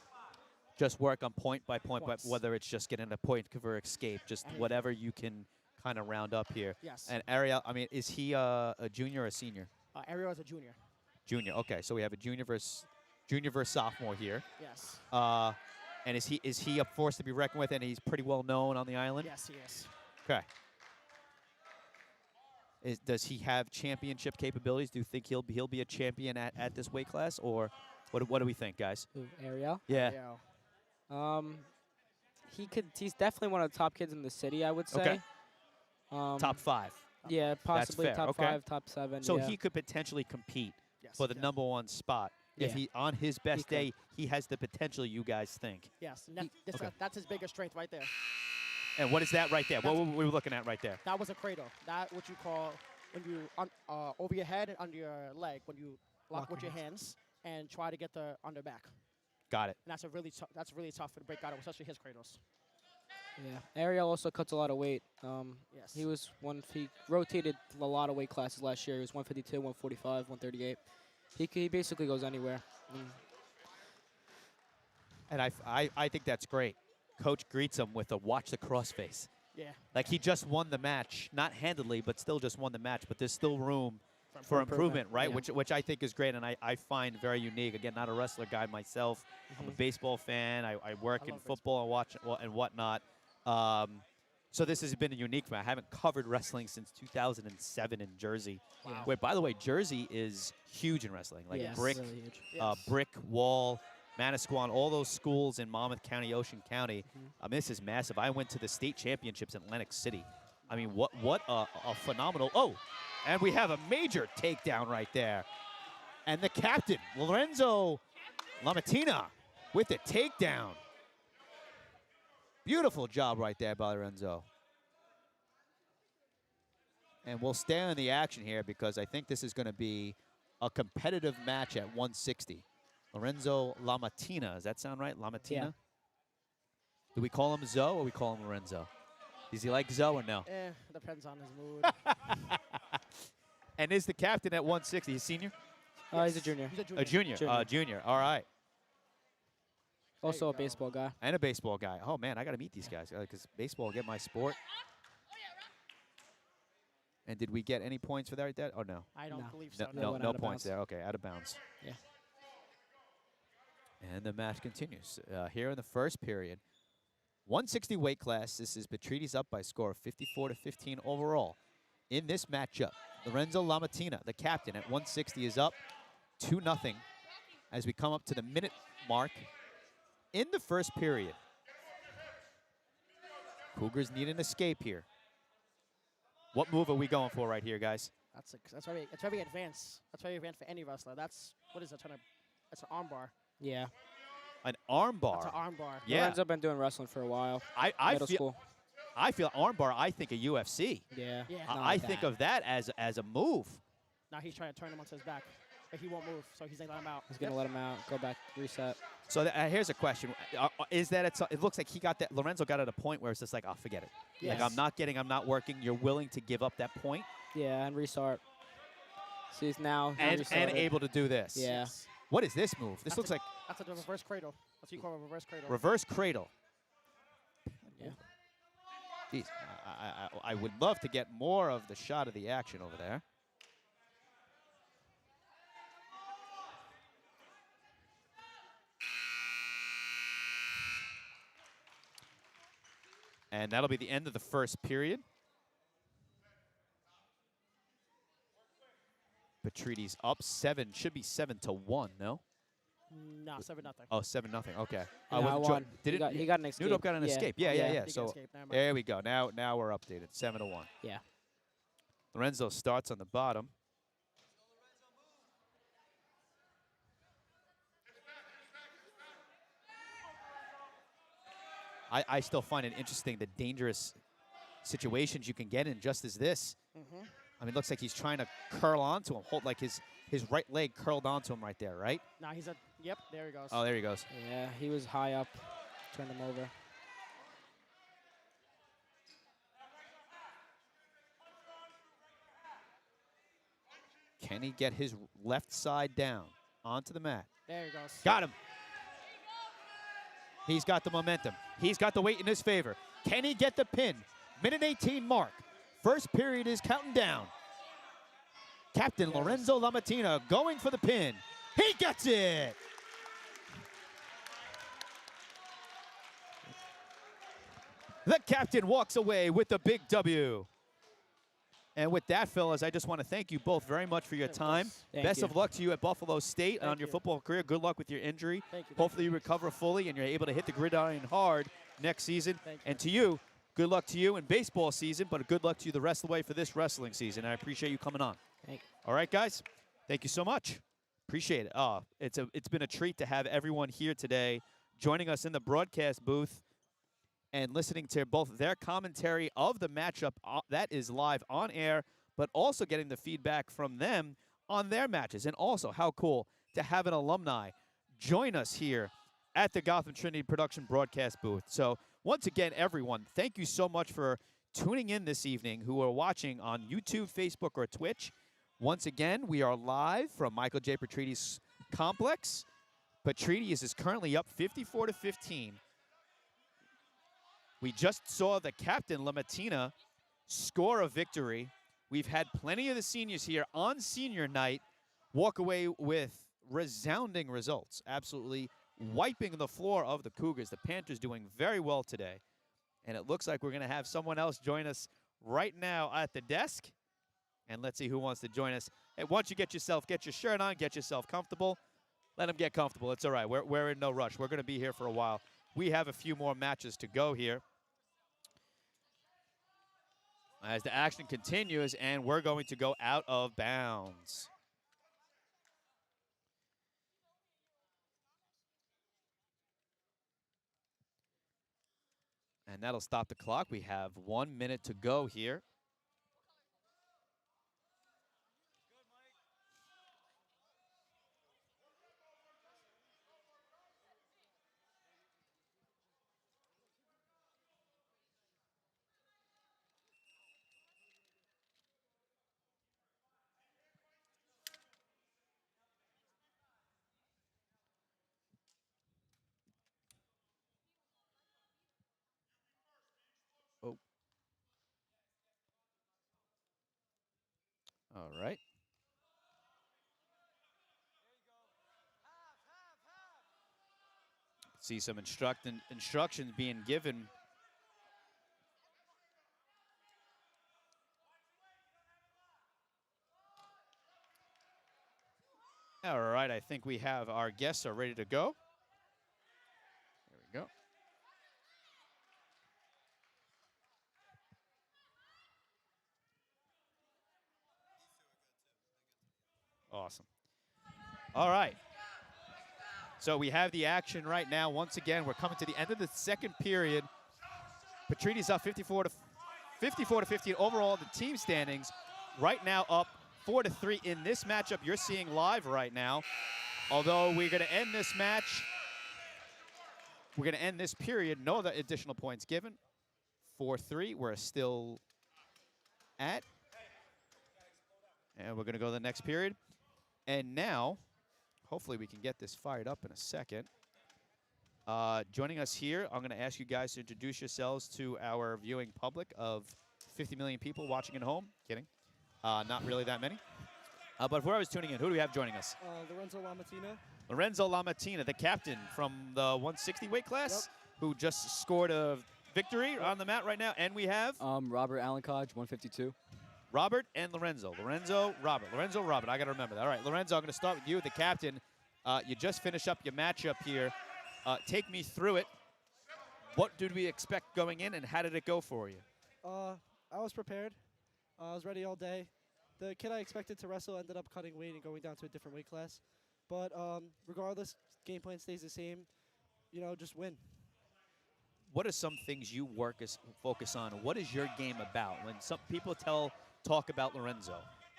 Just work on point by point, Points. whether it's just getting a point for escape, just Anything. whatever you can kind of round up here. Yes. And Ariel, I mean, is he a junior or a senior? Ariel is a junior. Junior. Okay, so we have a junior versus sophomore here. Yes. And is he a force to be reckoned with? And he's pretty well known on the island. Yes, he is. Okay. Does he have championship capabilities? Do you think he'll be a champion at this weight class, or what do we think, guys? Who, Ariel? Yeah. Ariel. He's definitely one of the top kids in the city, I would say. Okay. Top 5. Yeah, possibly fair, top okay. 5, top 7. So yeah. he could potentially compete Yes. for the number 1 spot. If Yeah. he on his best could. day, he has the potential. You guys think? Yes. Okay. That's his biggest strength right there. And what is that right there? What were we looking at right there? That was a cradle. That what you call when you over your head and under your leg when you lock with your hands and try to get the under back. Got it. And that's really tough to break out of, especially his cradles. Yeah. Ariel also cuts a lot of weight. Yes. He rotated a lot of weight classes last year. He was 152, 145, 138. He basically goes anywhere. And I think that's great. Coach greets him with a watch the cross face. Yeah. Like he just won the match, not handedly, but still just won the match. But there's still room for improvement, right? Yeah. Which I think is great, and I find very unique. Again, not a wrestler guy myself. I'm a baseball fan. I work in love football and watch and whatnot. So this has been a unique one. I haven't covered wrestling since 2007 in Jersey. Wow. Where, by the way, Jersey is huge in wrestling. Like Yes. brick, Really huge. Yes. Brick, Wall, Manasquan, all those schools in Monmouth County, Ocean County. This is massive. I went to the state championships in Atlantic City I mean, what a phenomenal, oh, and we have a major takedown right there. And the captain, Lorenzo Lamatina, with the takedown. Beautiful job right there by Lorenzo. And we'll stay on the action here because I think this is going to be a competitive match at 160. Lorenzo Lamatina, does that sound right? Lamatina? Yeah. Do we call him Zoe or we call him Lorenzo? Does he like Zoe or no? Depends on his mood. And is the captain at 160? He's senior? He's a junior. He's A junior. Junior. All right. Also a baseball guy. And a baseball guy. Oh, man, I got to meet these guys because baseball will get my sport. And did we get any points for that right there? Oh, no. I don't believe so. No points there. Okay, out of bounds. Yeah. And the match continues. Here in the first period, 160 weight class. This is Petrides up by a score of 54-15 overall. In this matchup, Lorenzo Lamatina, the captain at 160, is up 2-0 as we come up to the minute mark in the first period. Cougars need an escape here. What move are we going for right here, guys? That's why we advance. That's why we advance for any wrestler. That's what is it? That's an arm bar. Yeah. An arm bar. That's an arm bar. Yeah. Lorenzo been doing wrestling for a while. Middle school. I feel arm bar. I think a UFC. Yeah. I think of that as a move. Now he's trying to turn him onto his back, but he won't move. So he's gonna let him out. He's gonna let him out. Go back. Reset. So here's a question: is that it looks like he got that? Lorenzo got at a point where it's just like, oh, forget it. Yes. Like I'm not working. You're willing to give up that point. Yeah, and restart. So he's now and able to do this. Yeah. Yes. What is this move? This looks like that's a reverse cradle. That's what you call a reverse cradle. reverse cradle. Yeah. Jeez, I would love to get more of the shot of the action over there. And that'll be the end of the first period. Petrides up 7, should be 7-1, no? No, 7-0. Oh, 7-0. Okay. Yeah, I won. He got an escape. New Dorp got an escape. Yeah. So escape. there we go. Now we're updated. 7-1. Yeah. Lorenzo starts on the bottom. I still find it interesting the dangerous situations you can get in just as this. Mm-hmm. I mean, it looks like he's trying to curl onto him, hold like his right leg curled onto him right there, right? Now yep, there he goes. Oh, there he goes. Yeah, he was high up, turned him over. Can he get his left side down onto the mat? There he goes. Got him. He's got the momentum. He's got the weight in his favor. Can he get the pin? Minute 18 mark. First period is counting down. Captain Lorenzo Lamatina going for the pin. He gets it! The captain walks away with the big W. And with that, fellas, I just want to thank you both very much for your time. Best of luck to you at Buffalo State on your football career. Good luck with your injury. Hopefully you recover fully and you're able to hit the gridiron hard next season. And to you, good luck to you in baseball season, but good luck to you the rest of the way for this wrestling season. I appreciate you coming on. All right, guys. Thank you so much. Appreciate it. It's been a treat to have everyone here today joining us in the broadcast booth and listening to both their commentary of the matchup that is live on air, but also getting the feedback from them on their matches. And also, how cool to have an alumni join us here at the Gotham Trinity Production broadcast booth. So once again, everyone, thank you so much for tuning in this evening who are watching on YouTube, Facebook, or Twitch. Once again, we are live from Michael J. Petrides Complex. Petrides is currently up 54-15. We just saw the captain, Lamatina, score a victory. We've had plenty of the seniors here on senior night walk away with resounding results, absolutely wiping the floor of the Cougars. The Panthers doing very well today. And it looks like we're going to have someone else join us right now at the desk. And let's see who wants to join us. Hey, once you get your shirt on, get yourself comfortable, let them get comfortable. It's all right. We're in no rush. We're going to be here for a while. We have a few more matches to go here. as the action continues, and we're going to go out of bounds. And that'll stop the clock. We have 1 minute to go here. Oh. All right. See some instructions being given. All right, I think we have our guests are ready to go. There we go. Awesome. All right. So we have the action right now. Once again, we're coming to the end of the second period. Petrides up 54 to 15 overall. The team standings right now up 4-3 in this matchup you're seeing live right now. Although we're going to end this match, we're going to end this period. No other additional points given. 4-3. We're still at. And we're going to go to the next period. And now, hopefully we can get this fired up in a second. Joining us here, I'm going to ask you guys to introduce yourselves to our viewing public of 50 million people watching at home. Kidding. Not really that many. But where I was tuning in, who do we have joining us? Lorenzo Lamatina. Lorenzo Lamatina, the captain from the 160 weight class, who just scored a victory on the mat right now. And we have? Robert Alancodge, 152. Robert and Lorenzo. Lorenzo, Robert. Lorenzo, Robert. I got to remember that. All right, Lorenzo, I'm going to start with you, the captain. You just finished up your matchup here. Take me through it. What did we expect going in, and how did it go for you? I was prepared. I was ready all day. The kid I expected to wrestle ended up cutting weight and going down to a different weight class. But regardless, game plan stays the same. You know, just win. What are some things you focus on? What is your game about? When some people talk about Lorenzo,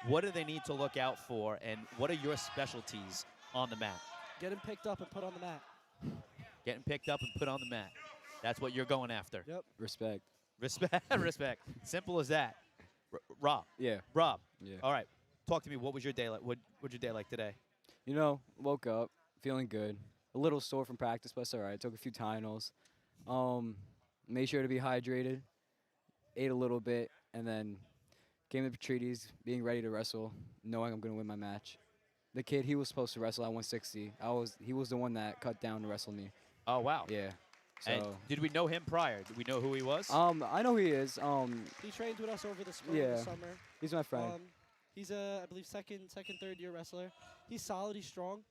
what do they need to look out for, and what are your specialties on the mat? Getting picked up and put on the mat. Getting picked up and put on the mat. That's what you're going after. Yep. Respect. Respect. Respect. Simple as that. Rob. Yeah. Rob. Yeah. All right. Talk to me. What was your day like? What'd your day like today? You know, woke up feeling good. A little sore from practice, but it's all right. Took a few Tylenol. Made sure to be hydrated. Ate a little bit, and then came to Petrides, being ready to wrestle, knowing I'm going to win my match. The kid, he was supposed to wrestle at 160. He was the one that cut down to wrestle me. Oh, wow. Yeah. So. And did we know him prior? Did we know who he was? I know who he is. He trained with us over the spring, yeah, the summer. He's my friend. He's a, I believe, second, third year wrestler. He's solid. He's strong.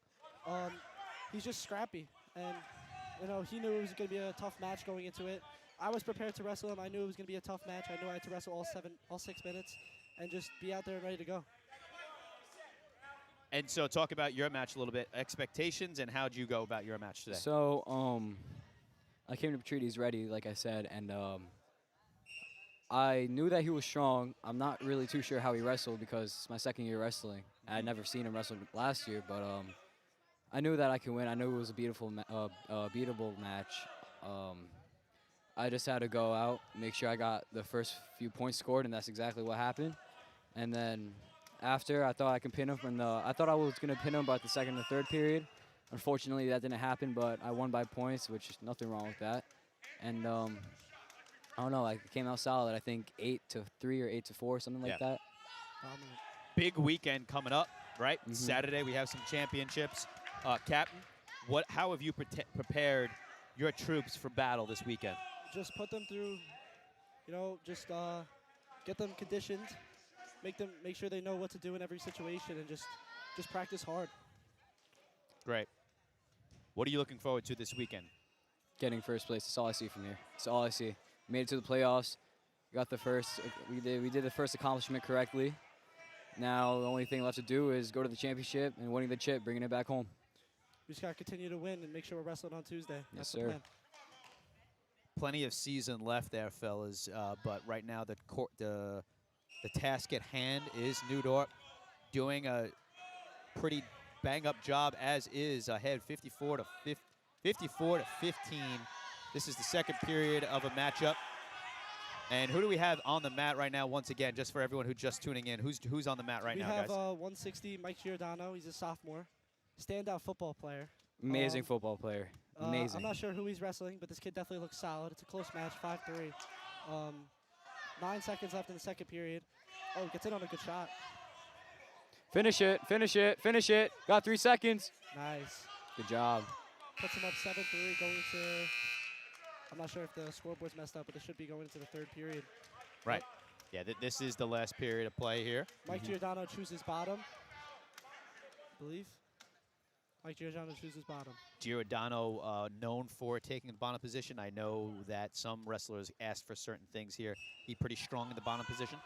He's just scrappy, and you know he knew it was going to be a tough match going into it. I was prepared to wrestle him. I knew it was going to be a tough match. I knew I had to wrestle all 6 minutes, and just be out there and ready to go. And so talk about your match a little bit. Expectations, and how'd you go about your match today? So, I came to Petrides ready, like I said, and I knew that he was strong. I'm not really too sure how he wrestled because it's my second year wrestling. I had never seen him wrestle last year, but I knew that I could win. I knew it was a beatable match. I just had to go out, make sure I got the first few points scored, and that's exactly what happened. And then after, I thought I could pin him I thought I was going to pin him by the second or third period. Unfortunately, that didn't happen, but I won by points, which is nothing wrong with that. And I don't know, I came out solid. I think 8-3 or 8-4, something like that. Big weekend coming up, right? Saturday we have some championships. Captain, how have you prepared your troops for battle this weekend? Just put them through, you know, just get them conditioned, make sure they know what to do in every situation, and just practice hard. Great. What are you looking forward to this weekend? Getting first place. That's all I see from here. That's all I see. Made it to the playoffs. got the first. We did the first accomplishment correctly. Now the only thing left to do is go to the championship and winning the chip, bringing it back home. We just got to continue to win and make sure we're wrestling on Tuesday. That's the sir. plan. Plenty of season left there, fellas. But right now the task at hand is New Dorp doing a pretty bang-up job as is, ahead 54 to 15. This is the second period of a matchup. And who do we have on the mat right now? Once again, just for everyone who's just tuning in, who's on the mat right now, guys? We have 160 Mike Giordano. He's a sophomore, standout football player. Amazing football player. Amazing. I'm not sure who he's wrestling, but this kid definitely looks solid. It's a close match, 5-3. 9 seconds left in the second period. Oh, gets in on a good shot. Finish it, finish it, finish it. Got 3 seconds. Nice. Good job. Puts him up 7-3 going to, I'm not sure if the scoreboard's messed up, but it should be going into the third period. Right. Yeah, this is the last period of play here. Mike Giordano chooses bottom, I believe. Mike Giordano chooses bottom. Giordano known for taking the bottom position. I know that some wrestlers ask for certain things here. He pretty strong in the bottom position.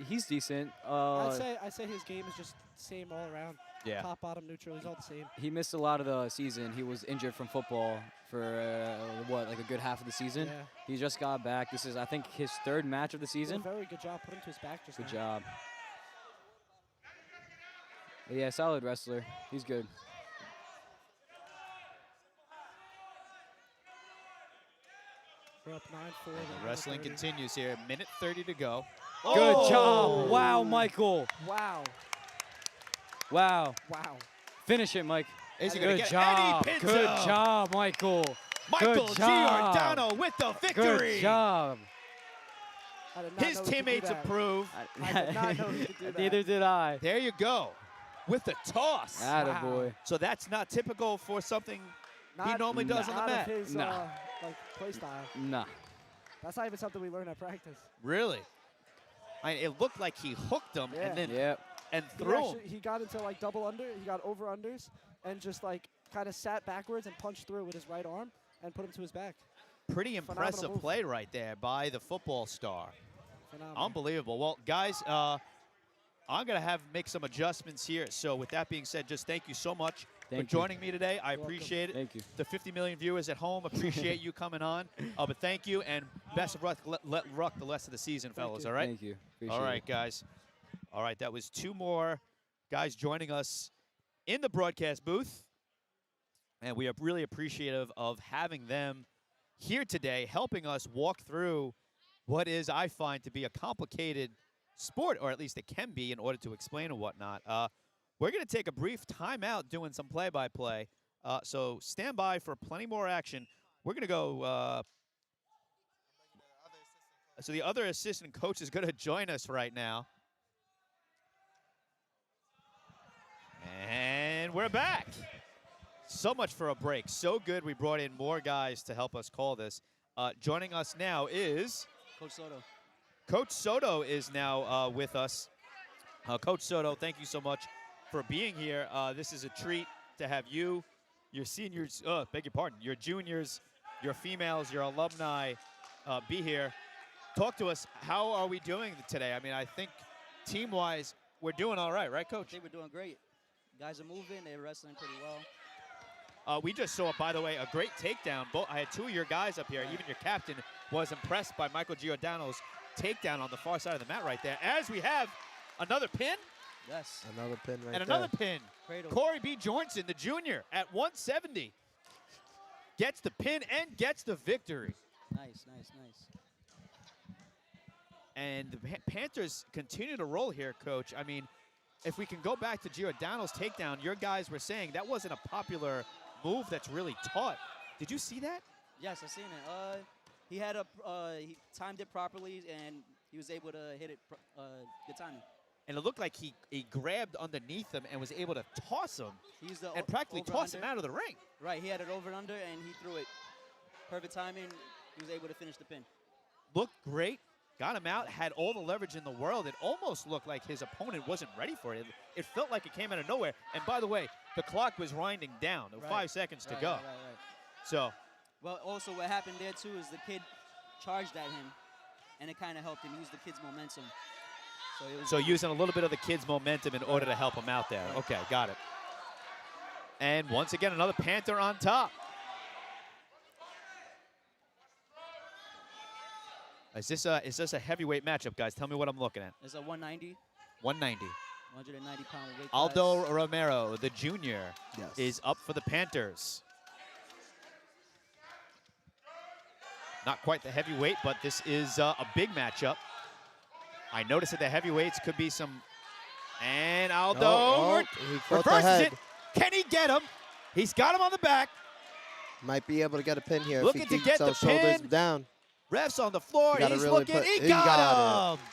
He's decent. I'd say his game is just same all around. Yeah. Top, bottom, neutral. He's all the same. He missed a lot of the season. He was injured from football for like a good half of the season. Yeah. He just got back. This is, I think, his 3rd match of the season. Did a very good job. Put him to his back just Good now. job. But yeah, solid wrestler. He's good. We're up 9-4. The wrestling continues here. 1:30 to go. Good job. Wow, Michael. Wow. Wow. Wow. Finish it, Mike. Is he gonna Good get job. Eddie Good Pinto? job, Michael. Michael Good job. Giordano with the victory. Good job. I did not His know he could do teammates that. approve. I did not know he could do that. Neither did I. There you go. With the toss. Attaboy. So that's not typical for something he normally does on the Not mat. of his Nah. like play style. Nah. That's not even something we learn at practice. Really? I mean, it looked like he hooked him Yeah. and then Yep. and He threw him. actually, he got into like double under. He got over unders and just like kind of sat backwards and punched through with his right arm and put him to his back. Pretty Phenomenal impressive move. play right there by the football star. Phenomenal. Unbelievable. Well, guys, I'm going to make some adjustments here. So with that being said, just thank you so much for Thank you. joining me today. I You're appreciate it. Thank you. The 50 million viewers at home appreciate you coming on. But thank you, and best of luck, let rock the rest of the season, fellas, you. all right? Thank you. Appreciate All right, it. guys. All right, that was 2 more guys joining us in the broadcast booth. And we are really appreciative of having them here today, helping us walk through what is, I find, to be a complicated sport, or at least it can be in order to explain and whatnot. We're going to take a brief timeout doing some play-by-play. So stand by for plenty more action. We're going to go. So the other assistant coach is going to join us right now. And we're back. So much for a break. So good we brought in more guys to help us call this. Joining us now is Coach Soto. Coach Soto is now with us. Coach Soto, thank you so much for being here. This is a treat to have you, your seniors, beg your pardon, your juniors, your females, your alumni be here. Talk to us. How are we doing today? I mean, I think team-wise, we're doing all right, Coach? I think we're doing great. Guys are moving. They're wrestling pretty well. We just saw, by the way, a great takedown. I had 2 of your guys up here. Even your captain was impressed by Michael Giordano's takedown on the far side of the mat right there. As we have another pin. Yes. Another pin right And there. another pin. Cradle. Corey B. Johnson, the junior, at 170. Gets the pin and gets the victory. Nice, nice, nice. And the Panthers continue to roll here, Coach. I mean, if we can go back to Giordano's takedown, your guys were saying that wasn't a popular move that's really taught. Did you see that? Yes, I've seen it. He had he timed it properly, and he was able to hit it good timing. And it looked like he grabbed underneath him and was able to toss him and practically toss him out of the ring. Right, he had it over and under, and he threw it. Perfect timing. He was able to finish the pin. Looked great. Got him out, had all the leverage in the world. It almost looked like his opponent wasn't ready for it. It felt like it came out of nowhere. And by the way, the clock was winding down. There were 5 seconds to go. Right. So. Well, also what happened there, too, is the kid charged at him, and it kind of helped him use the kids' momentum. So using a little bit of the kids' momentum in order to help him out there. Okay, got it. And once again, another Panther on top. Is this a heavyweight matchup, guys? Tell me what I'm looking at. It's a 190. 190. 190-pound weight class. Aldo Romero, the junior, is up for the Panthers. Not quite the heavyweight, but this is a big matchup. I noticed that the heavyweights could be some. And Aldo reverses it. Can he get him? He's got him on the back. Might be able to get a pin here Looking if he to keeps get the those shoulders pin. down. Refs on the floor. He's He's really looking. He he got it. him.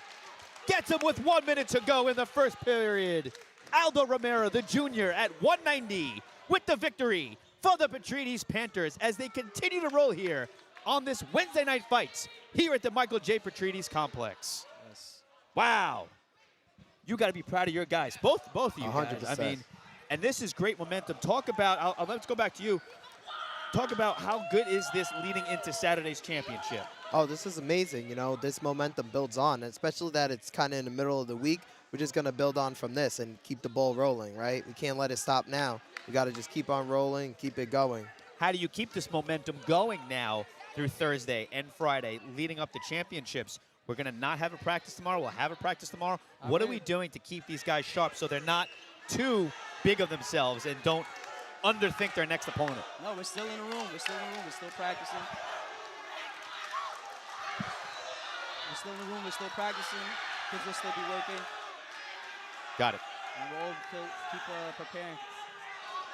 Gets him with 1 minute to go in the first period. Aldo Romero, the junior, at 190 with the victory for the Petrides Panthers as they continue to roll here on this Wednesday night fights here at the Michael J. Petrides Complex. Yes. Wow. You got to be proud of your guys, both of you 100%. guys. I mean, and this is great momentum. Talk about, let's go back to you. Talk about how good is this leading into Saturday's championship. Oh, this is amazing. You know, this momentum builds on, especially that it's kind of in the middle of the week. We're just going to build on from this and keep the ball rolling, right? We can't let it stop now. We got to just keep on rolling, keep it going. How do you keep this momentum going now through Thursday and Friday leading up to championships? We're going to not have a practice tomorrow. We'll have a practice tomorrow. What are we doing to keep these guys sharp so they're not too big of themselves and don't underthink their next opponent? No, we're still in the room. We're still in the room. We're still practicing. We're still in the room. We're still practicing. Kids will still be working. Got it. And we'll all keep preparing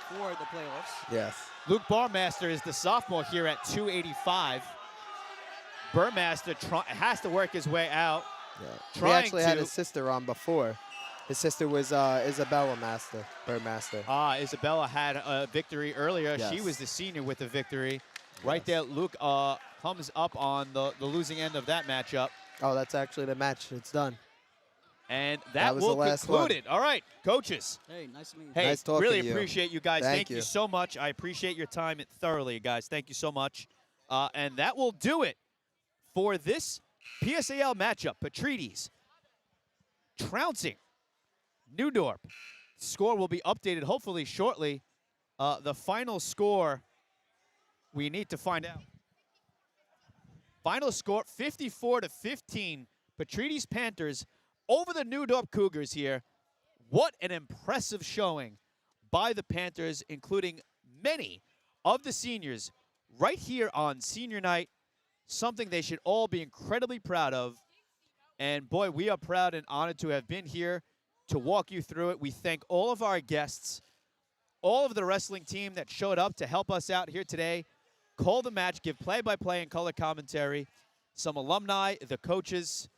for the playoffs. Yes. Luke Burmaster is the sophomore here at 285. Burmaster has to work his way out. Yeah. He actually had his sister on before. His sister was Isabella Burmaster. Isabella had a victory earlier. Yes. She was the senior with the victory. Right there, Luke comes up on the losing end of that matchup. Oh, that's actually the match. It's done. And that was will the last conclude one. it. All right, coaches. Hey, nice to meet you. Hey, Nice talking really to you. appreciate you guys. Thank you you. so much. I appreciate your time thoroughly, guys. Thank you so much. And that will do it for this PSAL matchup. Petrides trouncing New Dorp. Score will be updated hopefully shortly. The final score we need to find out. Final score 54-15. Petrides Panthers over the New Dorp Cougars here. What an impressive showing by the Panthers, including many of the seniors right here on senior night. Something they should all be incredibly proud of. And boy, we are proud and honored to have been here to walk you through it. We thank all of our guests, all of the wrestling team that showed up to help us out here today, call the match, give play-by-play and color commentary, some alumni, the coaches.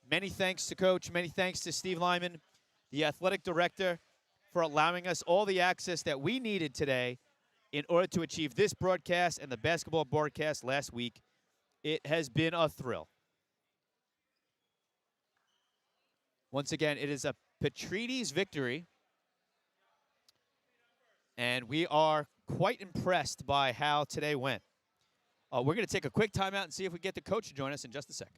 Many thanks to Coach. Many thanks to Steve Lyman, the athletic director, for allowing us all the access that we needed today in order to achieve this broadcast and the basketball broadcast last week. It has been a thrill. Once again, it is a Petrides victory, and we are quite impressed by how today went. We're going to take a quick timeout and see if we get the coach to join us in just a second.